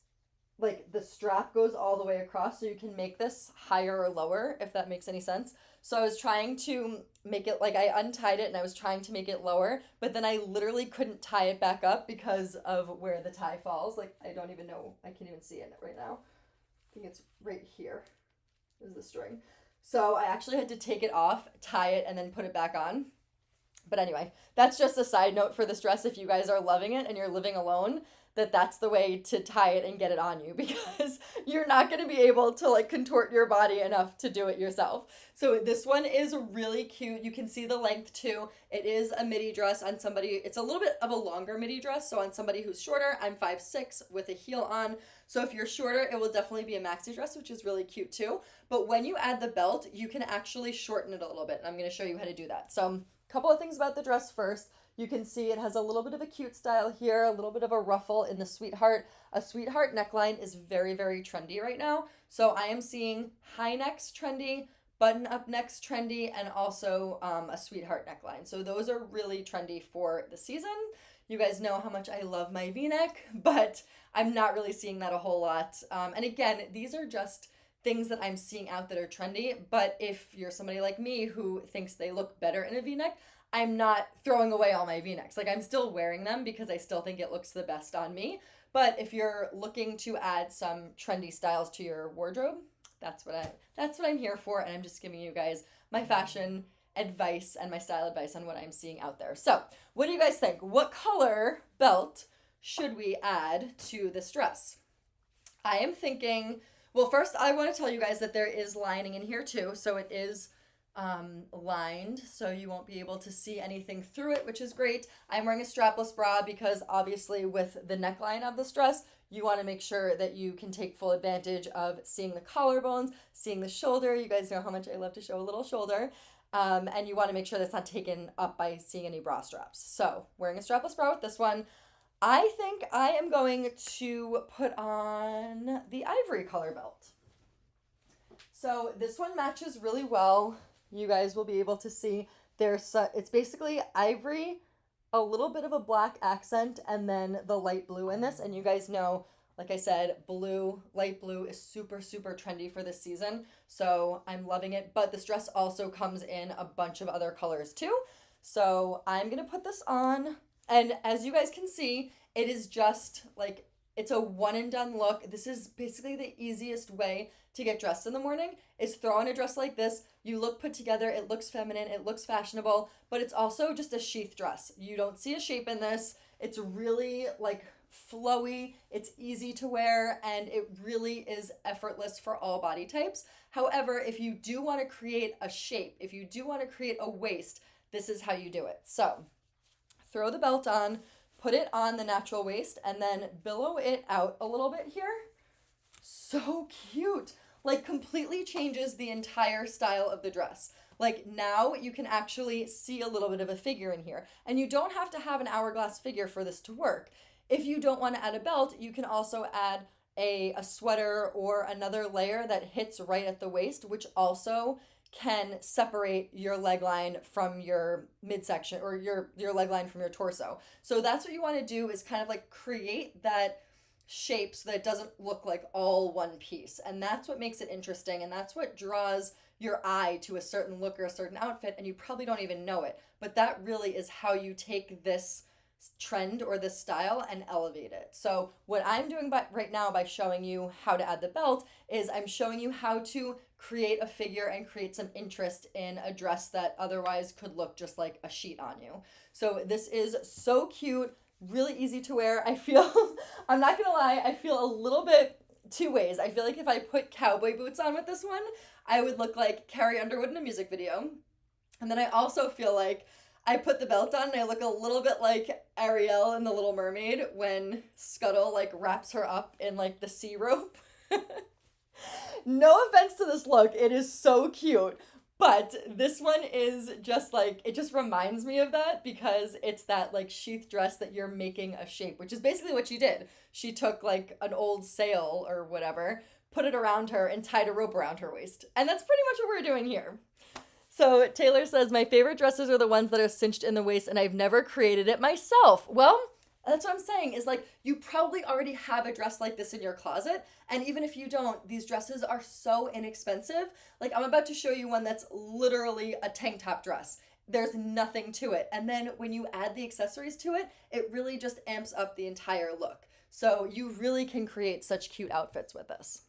like the strap goes all the way across, so you can make this higher or lower, if that makes any sense. So I was trying to make it, like I untied it and I was trying to make it lower, but then I literally couldn't tie it back up because of where the tie falls. Like, I don't even know, I can't even see it right now. I think it's right here is the string. So I actually had to take it off, tie it, and then put it back on. But anyway, that's just a side note for this dress. If you guys are loving it and you're living alone, that that's the way to tie it and get it on you, because you're not going to be able to like contort your body enough to do it yourself. So this one is really cute. You can see the length too. It is a midi dress on somebody. It's a little bit of a longer midi dress. So on somebody who's shorter, I'm 5'6" with a heel on. So if you're shorter, it will definitely be a maxi dress, which is really cute too. But when you add the belt, you can actually shorten it a little bit. And I'm going to show you how to do that. So a couple of things about the dress first. You can see it has a little bit of a cute style here, a little bit of a ruffle in the sweetheart. A sweetheart neckline is very, very trendy right now. So I am seeing high necks trendy, button up necks trendy, and also a sweetheart neckline. So those are really trendy for the season. You guys know how much I love my V-neck, but I'm not really seeing that a whole lot. And again, these are just things that I'm seeing out that are trendy. But if you're somebody like me who thinks they look better in a V-neck, I'm not throwing away all my V-necks. Like, I'm still wearing them because I still think it looks the best on me. But if you're looking to add some trendy styles to your wardrobe, that's what I'm here for. And I'm just giving you guys my fashion advice and my style advice on what I'm seeing out there. So what do you guys think? What color belt should we add to this dress? I am thinking, well, first I want to tell you guys that there is lining in here too. So it is lined, so you won't be able to see anything through it, which is great. I'm wearing a strapless bra because obviously with the neckline of this dress, you want to make sure that you can take full advantage of seeing the collarbones, seeing the shoulder. You guys know how much I love to show a little shoulder. And you want to make sure that's not taken up by seeing any bra straps. So wearing a strapless bra with this one. I think I am going to put on the ivory color belt. So this one matches really well. You guys will be able to see it's basically ivory, a little bit of a black accent, and then the light blue in this. And you guys know, like I said, light blue is super, super trendy for this season. So I'm loving it. But this dress also comes in a bunch of other colors too. So I'm going to put this on. And as you guys can see, it is just like, it's a one and done look. This is basically the easiest way to get dressed in the morning, is throw on a dress like this. You look put together, it looks feminine, it looks fashionable, but it's also just a sheath dress. You don't see a shape in this. It's really like flowy, it's easy to wear, and it really is effortless for all body types. However, if you do want to create a shape, if you do want to create a waist, this is how you do it. So throw the belt on, put it on the natural waist, and then billow it out a little bit here. So cute. Like, completely changes the entire style of the dress. Like, now you can actually see a little bit of a figure in here. And you don't have to have an hourglass figure for this to work. If you don't want to add a belt, you can also add a sweater or another layer that hits right at the waist, which also can separate your leg line from your midsection, or your leg line from your torso. So that's what you want to do, is kind of like create that shape so that it doesn't look like all one piece. And that's what makes it interesting, and that's what draws your eye to a certain look or a certain outfit, and you probably don't even know it. But that really is how you take this trend or this style and elevate it. So what I'm doing right now by showing you how to add the belt is I'm showing you how to create a figure and create some interest in a dress that otherwise could look just like a sheet on you. So this is so cute, really easy to wear. I feel, I'm not gonna lie, I feel a little bit two ways. I feel like if I put cowboy boots on with this one, I would look like Carrie Underwood in a music video. And then I also feel like I put the belt on and I look a little bit like Ariel in The Little Mermaid when Scuttle like wraps her up in like the sea rope. No offense to this look, it is so cute. But this one is just like, it just reminds me of that, because it's that like sheath dress that you're making a shape, which is basically what she did. She took like an old sail or whatever, put it around her, and tied a rope around her waist. And that's pretty much what we're doing here. So Taylor says, my favorite dresses are the ones that are cinched in the waist, and I've never created it myself. Well, that's what I'm saying, is like, you probably already have a dress like this in your closet. And even if you don't, these dresses are so inexpensive. Like, I'm about to show you one that's literally a tank top dress. There's nothing to it. And then when you add the accessories to it, it really just amps up the entire look. So you really can create such cute outfits with this.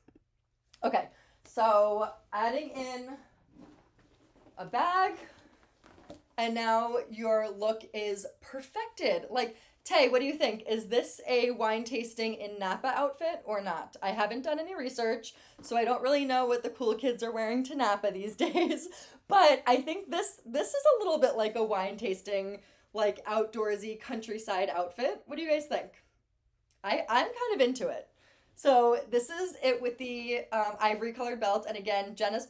Okay, so adding in a bag, and now your look is perfected. Like, Tay, what do you think? Is this a wine tasting in Napa outfit or not? I haven't done any research, so I don't really know what the cool kids are wearing to Napa these days. But I think this is a little bit like a wine tasting, like outdoorsy countryside outfit. What do you guys think? I'm kind of into it. So this is it with the ivory colored belt. And again, JENA'S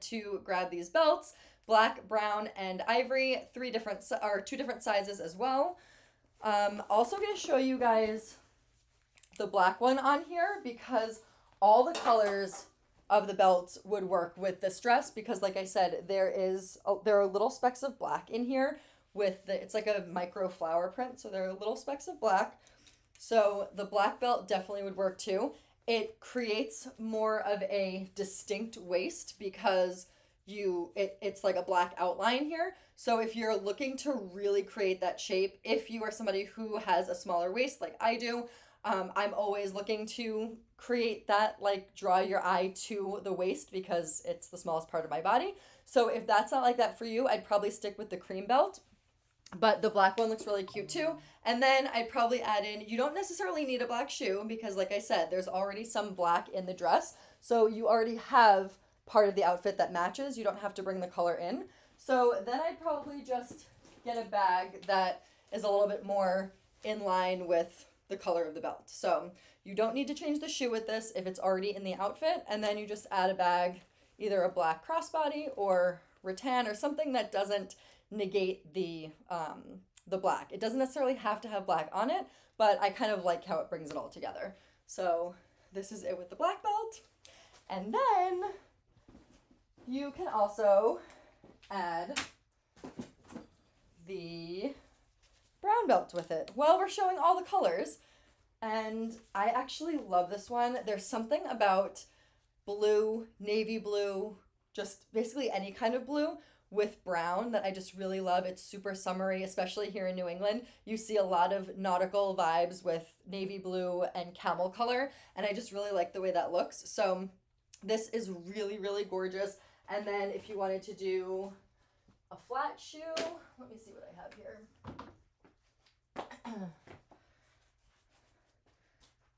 to grab these belts. Black, brown, and ivory. Two different sizes as well. Also going to show you guys the black one on here because all the colors of the belts would work with this dress because like I said, there are little specks of black in here it's like a micro flower print. So there are little specks of black. So the black belt definitely would work too. It creates more of a distinct waist because it's like a black outline here. So if you're looking to really create that shape, if you are somebody who has a smaller waist like I do, I'm always looking to create that, like draw your eye to the waist because it's the smallest part of my body. So if that's not like that for you, I'd probably stick with the cream belt. But the black one looks really cute too. And then I'd probably add in, you don't necessarily need a black shoe because like I said, there's already some black in the dress. So you already have part of the outfit that matches. You don't have to bring the color in. So then I'd probably just get a bag that is a little bit more in line with the color of the belt. So you don't need to change the shoe with this if it's already in the outfit. And then you just add a bag, either a black crossbody or rattan or something that doesn't negate the black. It doesn't necessarily have to have black on it, but I kind of like how it brings it all together. So this is it with the black belt. And then you can also add the brown belt with it. Well, we're showing all the colors, and I actually love this one. There's something about blue, navy blue, just basically any kind of blue with brown that I just really love. It's super summery, especially here in New England. You see a lot of nautical vibes with navy blue and camel color, and I just really like the way that looks. So this is really, really gorgeous. And then if you wanted to do a flat shoe, let me see what I have here.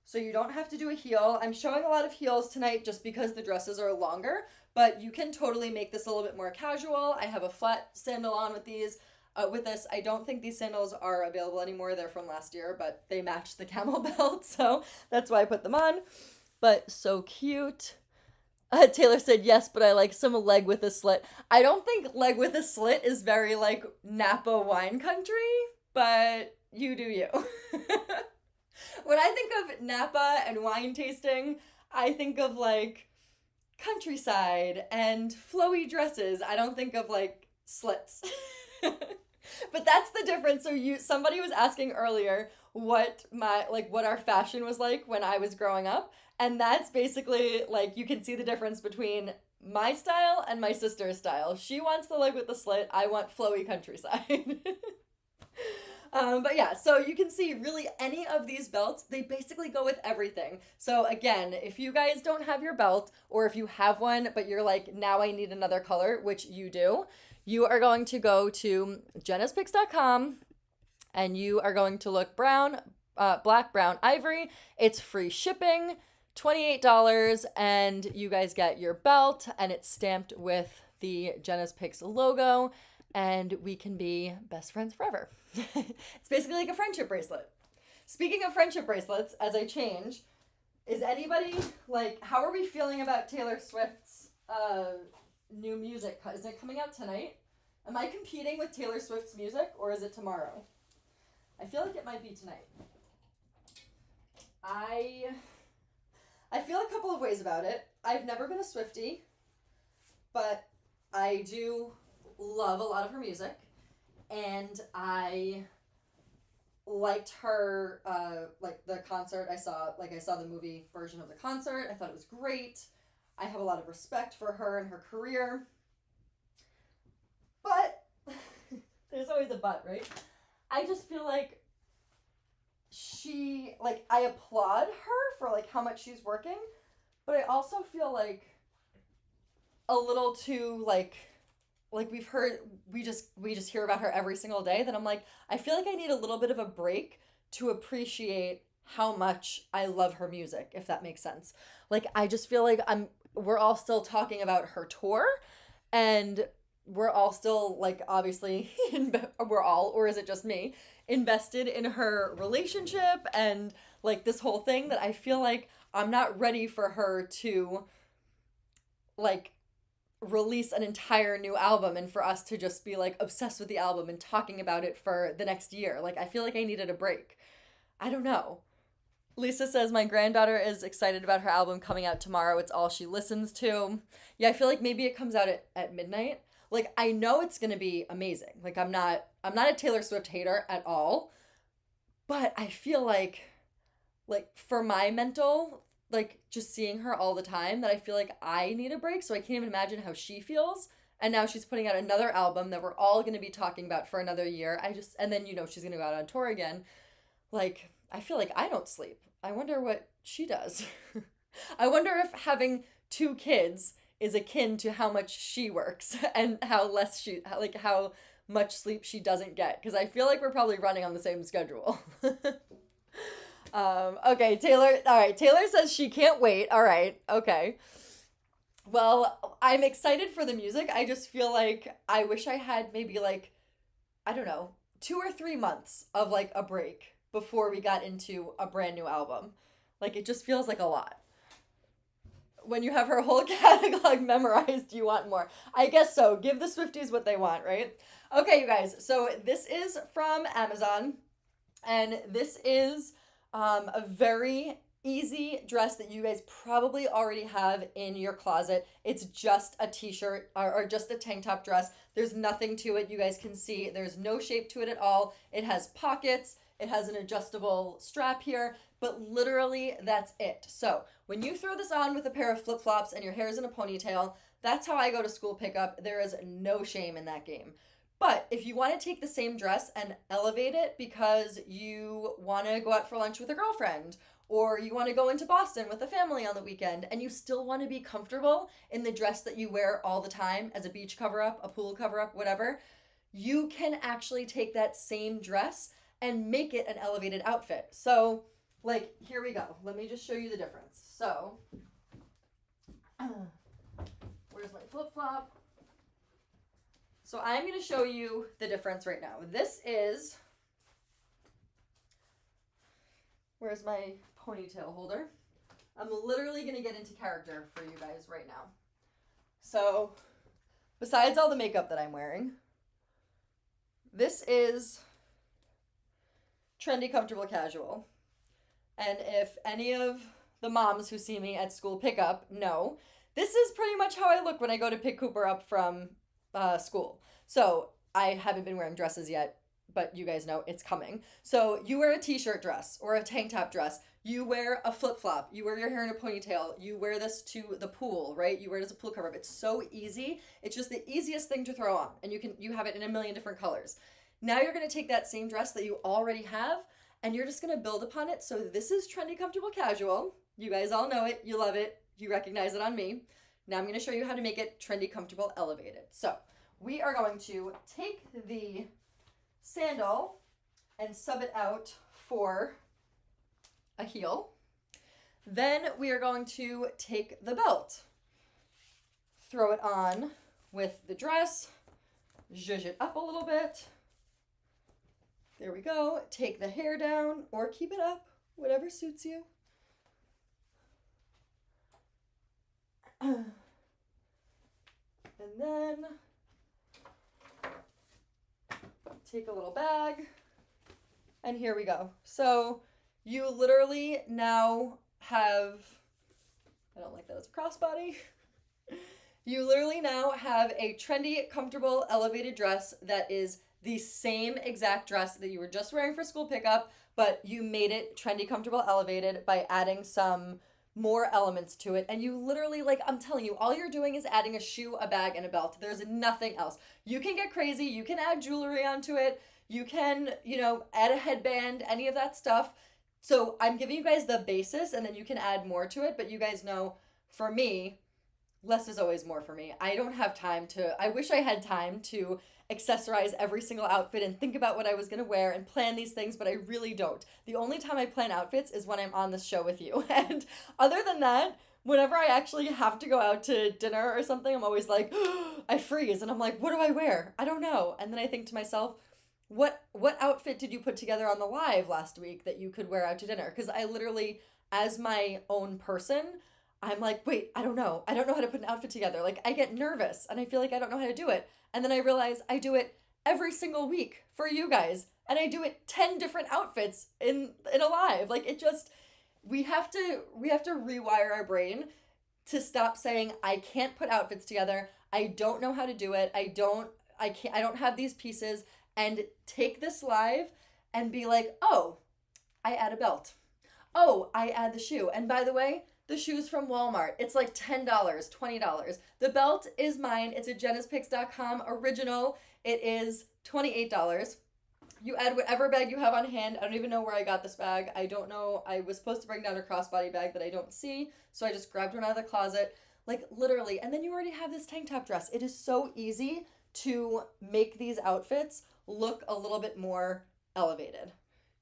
So you don't have to do a heel. I'm showing a lot of heels tonight just because the dresses are longer, but you can totally make this a little bit more casual. I have a flat sandal on with these. With this, I don't think these sandals are available anymore. They're from last year, but they match the camel belt, so that's why I put them on. But so cute. Taylor said, yes, but I like some leg with a slit. I don't think leg with a slit is very like Napa wine country, but you do you. When I think of Napa and wine tasting, I think of like countryside and flowy dresses. I don't think of like slits. But that's the difference. So somebody was asking earlier what our fashion was like when I was growing up. And that's basically like you can see the difference between my style and my sister's style. She wants the leg with the slit. I want flowy countryside. But yeah, so you can see really any of these belts, they basically go with everything. So again, if you guys don't have your belt, or if you have one, but you're like, now I need another color, which you do, you are going to go to JENA'S and you are going to look black, brown, ivory. It's free shipping, $28, and you guys get your belt, and it's stamped with the JENA'S logo, and we can be best friends forever. It's basically like a friendship bracelet. Speaking of friendship bracelets, as I change, is anybody, like, how are we feeling about Taylor Swift's new music? Is it coming out tonight? Am I competing with Taylor Swift's music, or is it tomorrow? I feel like it might be tonight. I feel a couple of ways about it. I've never been a Swiftie, but I do love a lot of her music, and I liked her, like the concert I saw the movie version of the concert. I thought it was great. I have a lot of respect for her and her career, but there's always a but, right? I just feel like I applaud her for like how much she's working, but I also feel like a little too like like we just hear about her every single day, that I'm like, I feel like I need a little bit of a break to appreciate how much I love her music, if that makes sense. Like I just feel like we're all still talking about her tour, and we're all still like obviously we're all, or is it just me, invested in her relationship and like this whole thing, that I feel like I'm not ready for her to like release an entire new album and for us to just be like obsessed with the album and talking about it for the next year. Like I feel like I needed a break. I don't know. Lisa says my granddaughter is excited about her album coming out tomorrow. It's all she listens to. Yeah, I feel like maybe it comes out at midnight. Like I know it's going to be amazing. Like I'm not a Taylor Swift hater at all, but I feel like for my mental, like just seeing her all the time, that I feel like I need a break. So I can't even imagine how she feels. And now she's putting out another album that we're all going to be talking about for another year. And then, she's going to go out on tour again. Like, I feel like I don't sleep. I wonder what she does. I wonder if having two kids is akin to how much she works and how much sleep she doesn't get. Because I feel like we're probably running on the same schedule. Okay, Taylor. All right, Taylor says she can't wait. All right, okay. Well, I'm excited for the music. I just feel like I wish I had maybe like, I don't know, 2 or 3 months of like a break before we got into a brand new album. Like it just feels like a lot. When you have her whole catalog memorized, you want more. I guess so. Give the Swifties what they want, right? Okay, you guys. So this is from Amazon, and this is a very easy dress that you guys probably already have in your closet. It's just a t-shirt or just a tank top dress. There's nothing to it. You guys can see there's no shape to it at all. It has pockets. It has an adjustable strap here, but literally that's it. So when you throw this on with a pair of flip-flops and your hair is in a ponytail, that's how I go to school pickup. There is no shame in that game. But if you want to take the same dress and elevate it because you want to go out for lunch with a girlfriend, or you want to go into Boston with a family on the weekend, and you still want to be comfortable in the dress that you wear all the time as a beach cover-up, a pool cover-up, whatever, you can actually take that same dress and make it an elevated outfit. So, like, here we go. Let me just show you the difference. So, where's my flip-flop? So I'm going to show you the difference right now. This is, where's my ponytail holder? I'm literally going to get into character for you guys right now. So besides all the makeup that I'm wearing, this is trendy, comfortable, casual. And if any of the moms who see me at school pickup know, this is pretty much how I look when I go to pick Cooper up from school. So I haven't been wearing dresses yet, but you guys know it's coming. So you wear a t-shirt dress or a tank top dress. You wear a flip-flop. You wear your hair in a ponytail. You wear this to the pool, right? You wear it as a pool cover-up. It's so easy. It's just the easiest thing to throw on, and you have it in a million different colors. Now you're going to take that same dress that you already have, and you're just going to build upon it. So this is trendy, comfortable, casual. You guys all know it. You love it. You recognize it on me. Now I'm going to show you how to make it trendy, comfortable, elevated. So we are going to take the sandal and sub it out for a heel. Then we are going to take the belt, throw it on with the dress, zhuzh it up a little bit. There we go. Take the hair down or keep it up, whatever suits you. And then take a little bag, and here we go. So you literally now have, I don't like that as a crossbody. You literally now have a trendy, comfortable, elevated dress that is the same exact dress that you were just wearing for school pickup, but you made it trendy, comfortable, elevated by adding some more elements to it. And you literally, like, I'm telling you, all you're doing is adding a shoe, a bag, and a belt. There's nothing else. You can get crazy. You can add jewelry onto it. You can, add a headband, any of that stuff. So I'm giving you guys the basis, and then you can add more to it. But you guys know, for me, less is always more for me. I don't have time to, I wish I had time to accessorize every single outfit and think about what I was going to wear and plan these things, but I really don't. The only time I plan outfits is when I'm on this show with you. And other than that, whenever I actually have to go out to dinner or something, I'm always like, I freeze and I'm like, what do I wear? I don't know. And then I think to myself, what outfit did you put together on the live last week that you could wear out to dinner? Because I literally, as my own person, I'm like, wait, I don't know. I don't know how to put an outfit together. Like, I get nervous and I feel like I don't know how to do it. And then I realize I do it every single week for you guys. And I do it 10 different outfits in a live. Like, it just, we have to rewire our brain to stop saying I can't put outfits together. I don't know how to do it. I don't have these pieces, and take this live and be like, "Oh, I add a belt. Oh, I add the shoe. And by the way, the shoe's from Walmart. It's like $10, $20. The belt is mine. It's a JENA'S original. It is $28. You add whatever bag you have on hand. I don't even know where I got this bag. I don't know. I was supposed to bring down a crossbody bag that I don't see, so I just grabbed one out of the closet. Like, literally. And then you already have this tank top dress. It is so easy to make these outfits look a little bit more elevated.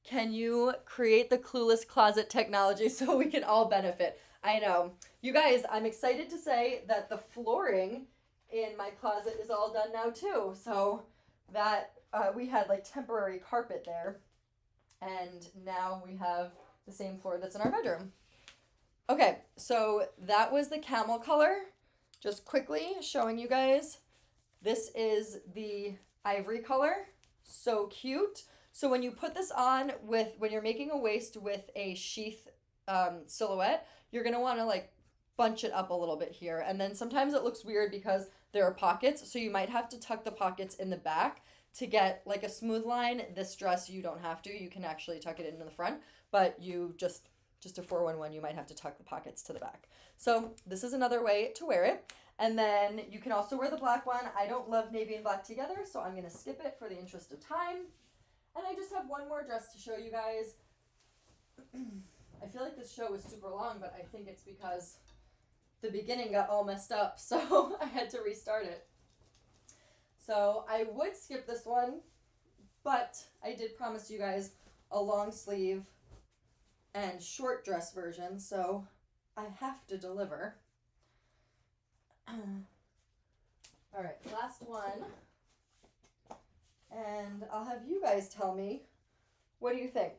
Can you create the clueless closet technology so we can all benefit? I know. You guys, I'm excited to say that the flooring in my closet is all done now too. So that we had like temporary carpet there, and now we have the same floor that's in our bedroom. Okay, so that was the camel color. Just quickly showing you guys. This is the ivory color. So cute. So when you put this on when you're making a waist with a sheath silhouette, you're going to want to like bunch it up a little bit here. And then sometimes it looks weird because there are pockets. So you might have to tuck the pockets in the back to get like a smooth line. This dress, you don't have to. You can actually tuck it into the front, but you just a 411, you might have to tuck the pockets to the back. So this is another way to wear it. And then you can also wear the black one. I don't love navy and black together, so I'm going to skip it for the interest of time. And I just have one more dress to show you guys. I feel like this show was super long, but I think it's because the beginning got all messed up, so I had to restart it. So I would skip this one, but I did promise you guys a long sleeve and short dress version, so I have to deliver. All right, last one. And I'll have you guys tell me, what do you think?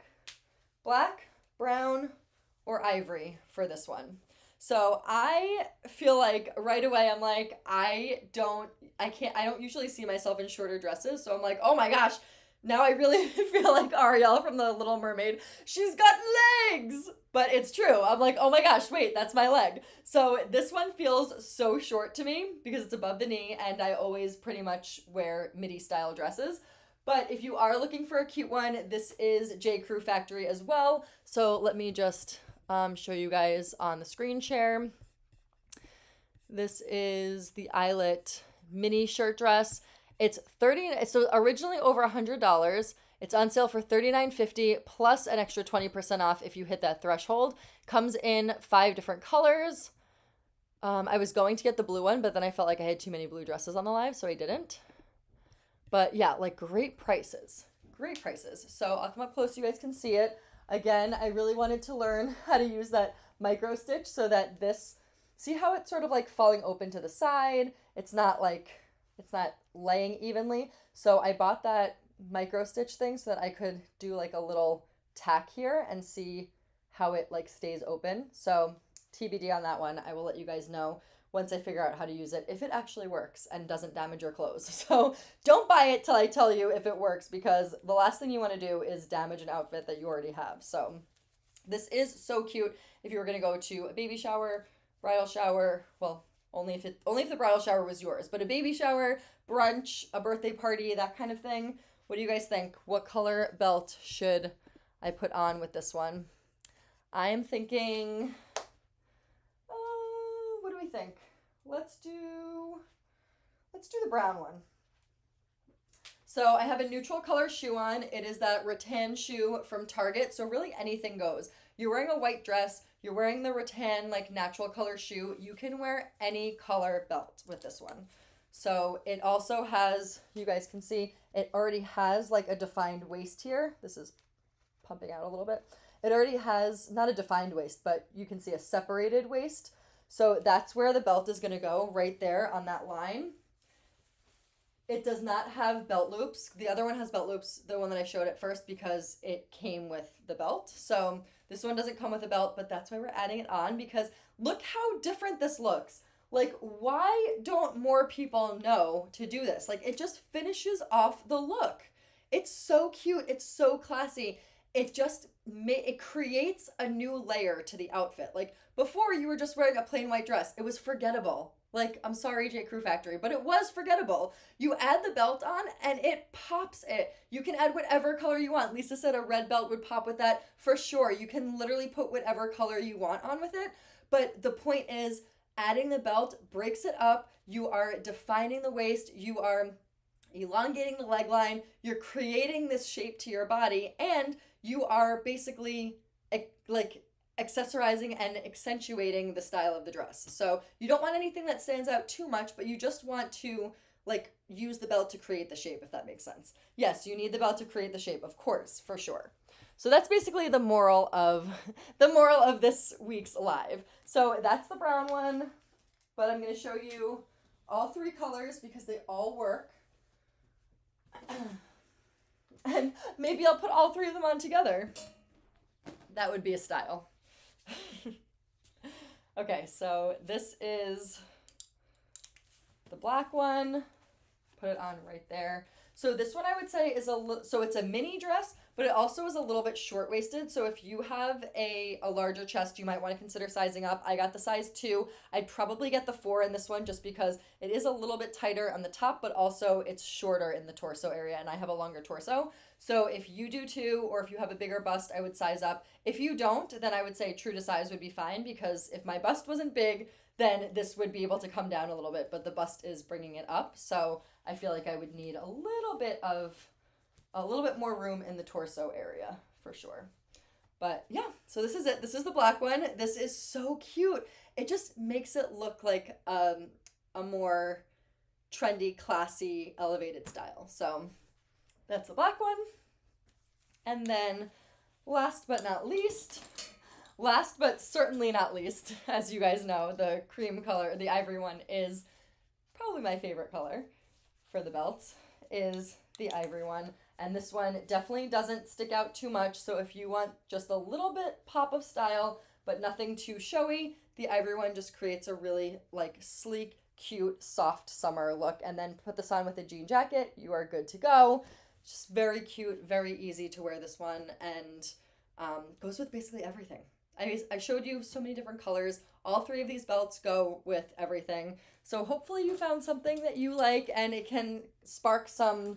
Black, brown, or ivory for this one? So I feel like right away I'm like, I don't usually see myself in shorter dresses. So I'm like, oh my gosh, now I really feel like Ariel from The Little Mermaid. She's got legs! But it's true. I'm like, oh my gosh, wait, that's my leg. So this one feels so short to me because it's above the knee, and I always pretty much wear midi style dresses. But if you are looking for a cute one, this is J. Crew Factory as well. So let me just show you guys on the screen share. This is the eyelet mini shirt dress. It's so originally over $100. It's on sale for $39.50 plus an extra 20% off if you hit that threshold. Comes in 5 different colors. I was going to get the blue one, but then I felt like I had too many blue dresses on the live, so I didn't. But yeah, like great prices. Great prices. So I'll come up close so you guys can see it. Again, I really wanted to learn how to use that micro stitch so that this, see how it's sort of like falling open to the side? It's not laying evenly. So I bought that micro stitch thing so that I could do like a little tack here and see how it like stays open. So TBD on that one. I will let you guys know once I figure out how to use it, if it actually works and doesn't damage your clothes. So don't buy it till I tell you if it works, because the last thing you want to do is damage an outfit that you already have. So this is so cute if you were going to go to a baby shower, bridal shower, well, only if the bridal shower was yours, but a baby shower, brunch, a birthday party, that kind of thing. What do you guys think? What color belt should I put on with this one? I am thinking, what do we think? Let's do the brown one. So I have a neutral color shoe on. It is that rattan shoe from Target. So really anything goes. You're wearing a white dress, you're wearing the rattan like natural color shoe. You can wear any color belt with this one. So it also has, you guys can see, it already has like a defined waist here. This is pumping out a little bit. It already has, not a defined waist, but you can see a separated waist. So that's where the belt is going to go, right there on that line. It does not have belt loops. The other one has belt loops, the one that I showed at first, because it came with the belt. So this one doesn't come with a belt, but that's why we're adding it on, because look how different this looks. Like, why don't more people know to do this? Like, it just finishes off the look. It's so cute. It's so classy. It just it creates a new layer to the outfit. Like, before you were just wearing a plain white dress. It was forgettable. Like, I'm sorry, J. Crew Factory, but it was forgettable. You add the belt on and it pops it. You can add whatever color you want. Lisa said a red belt would pop with that for sure. You can literally put whatever color you want on with it. But the point is, adding the belt breaks it up. You are defining the waist. You are elongating the leg line. You're creating this shape to your body, and you are basically like accessorizing and accentuating the style of the dress. So you don't want anything that stands out too much, but you just want to like use the belt to create the shape, if that makes sense. Yes, you need the belt to create the shape, of course, for sure. So that's basically the moral of this week's live. So that's the brown one, but I'm going to show you all three colors because they all work. And maybe I'll put all three of them on together. That would be a style. Okay, so this is the black one. Put it on right there. So this one I would say is so it's a mini dress, but it also is a little bit short-waisted. So if you have a larger chest, you might want to consider sizing up. I got the size 2. I'd probably get the 4 in this one just because it is a little bit tighter on the top, but also it's shorter in the torso area, and I have a longer torso. So if you do too, or if you have a bigger bust, I would size up. If you don't, then I would say true to size would be fine, because if my bust wasn't big, then this would be able to come down a little bit, but the bust is bringing it up. So I feel like I would need a little bit more room in the torso area for sure. But yeah, so this is it. This is the black one. This is so cute. It just makes it look like a more trendy, classy, elevated style. So that's the black one. And then last but certainly not least, as you guys know, the cream color, the ivory one, is probably my favorite color for the belts, is the ivory one. And this one definitely doesn't stick out too much. So if you want just a little bit pop of style, but nothing too showy, the ivory one just creates a really like sleek, cute, soft summer look. And then put this on with a jean jacket, you are good to go. Just very cute, very easy to wear this one, and goes with basically everything. I showed you so many different colors. All three of these belts go with everything. So hopefully you found something that you like, and it can spark some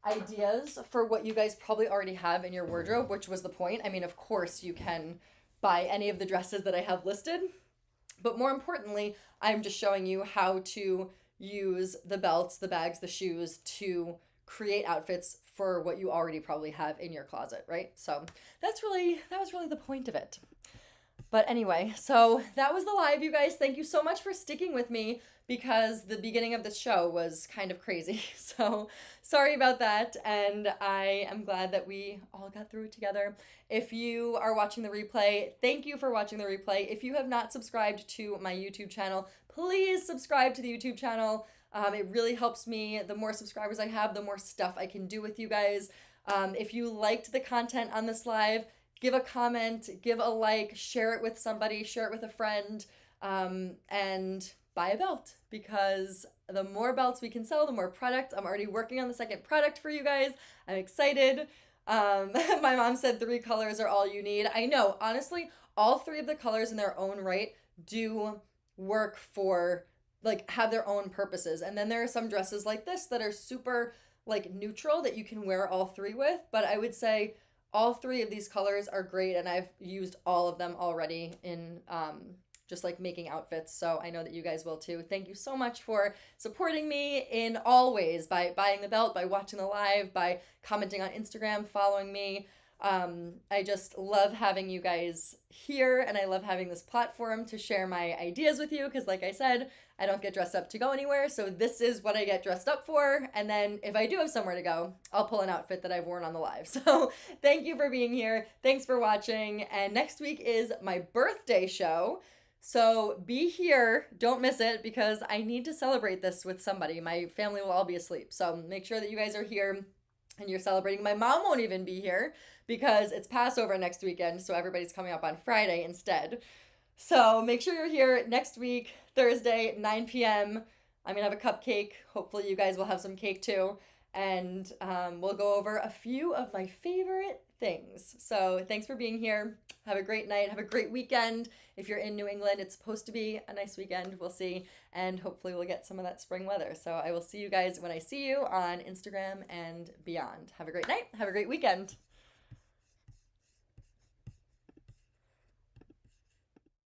ideas for what you guys probably already have in your wardrobe, which was the point. I mean, of course you can buy any of the dresses that I have listed, but more importantly, I'm just showing you how to use the belts, the bags, the shoes to create outfits for what you already probably have in your closet, right? So that was really the point of it. But anyway, so that was the live, you guys. Thank you so much for sticking with me, because the beginning of this show was kind of crazy. So sorry about that. And I am glad that we all got through it together. If you are watching the replay, thank you for watching the replay. If you have not subscribed to my YouTube channel, please subscribe to the YouTube channel. It really helps me. The more subscribers I have, the more stuff I can do with you guys. If you liked the content on this live, give a comment, give a like, share it with somebody, share it with a friend, and buy a belt, because the more belts we can sell, the more product. I'm already working on the second product for you guys. I'm excited. My mom said 3 colors are all you need. I know, honestly, all 3 of the colors in their own right do work for, like, have their own purposes. And then there are some dresses like this that are super like neutral that you can wear all 3 with, but I would say all 3 of these colors are great, and I've used all of them already in just like making outfits. So I know that you guys will too. Thank you so much for supporting me in all ways, by buying the belt, by watching the live, by commenting on Instagram, following me. I just love having you guys here, and I love having this platform to share my ideas with you because, like I said, I don't get dressed up to go anywhere, so this is what I get dressed up for. And then if I do have somewhere to go, I'll pull an outfit that I've worn on the live. So thank you for being here. Thanks for watching. And next week is my birthday show. So be here. Don't miss it because I need to celebrate this with somebody. My family will all be asleep. So make sure that you guys are here and you're celebrating. My mom won't even be here because it's Passover next weekend. So everybody's coming up on Friday instead. So make sure you're here next week, Thursday, 9 p.m. I'm going to have a cupcake. Hopefully you guys will have some cake too. And we'll go over a few of my favorite things. So thanks for being here. Have a great night. Have a great weekend. If you're in New England, it's supposed to be a nice weekend. We'll see. And hopefully we'll get some of that spring weather. So I will see you guys when I see you on Instagram and beyond. Have a great night. Have a great weekend.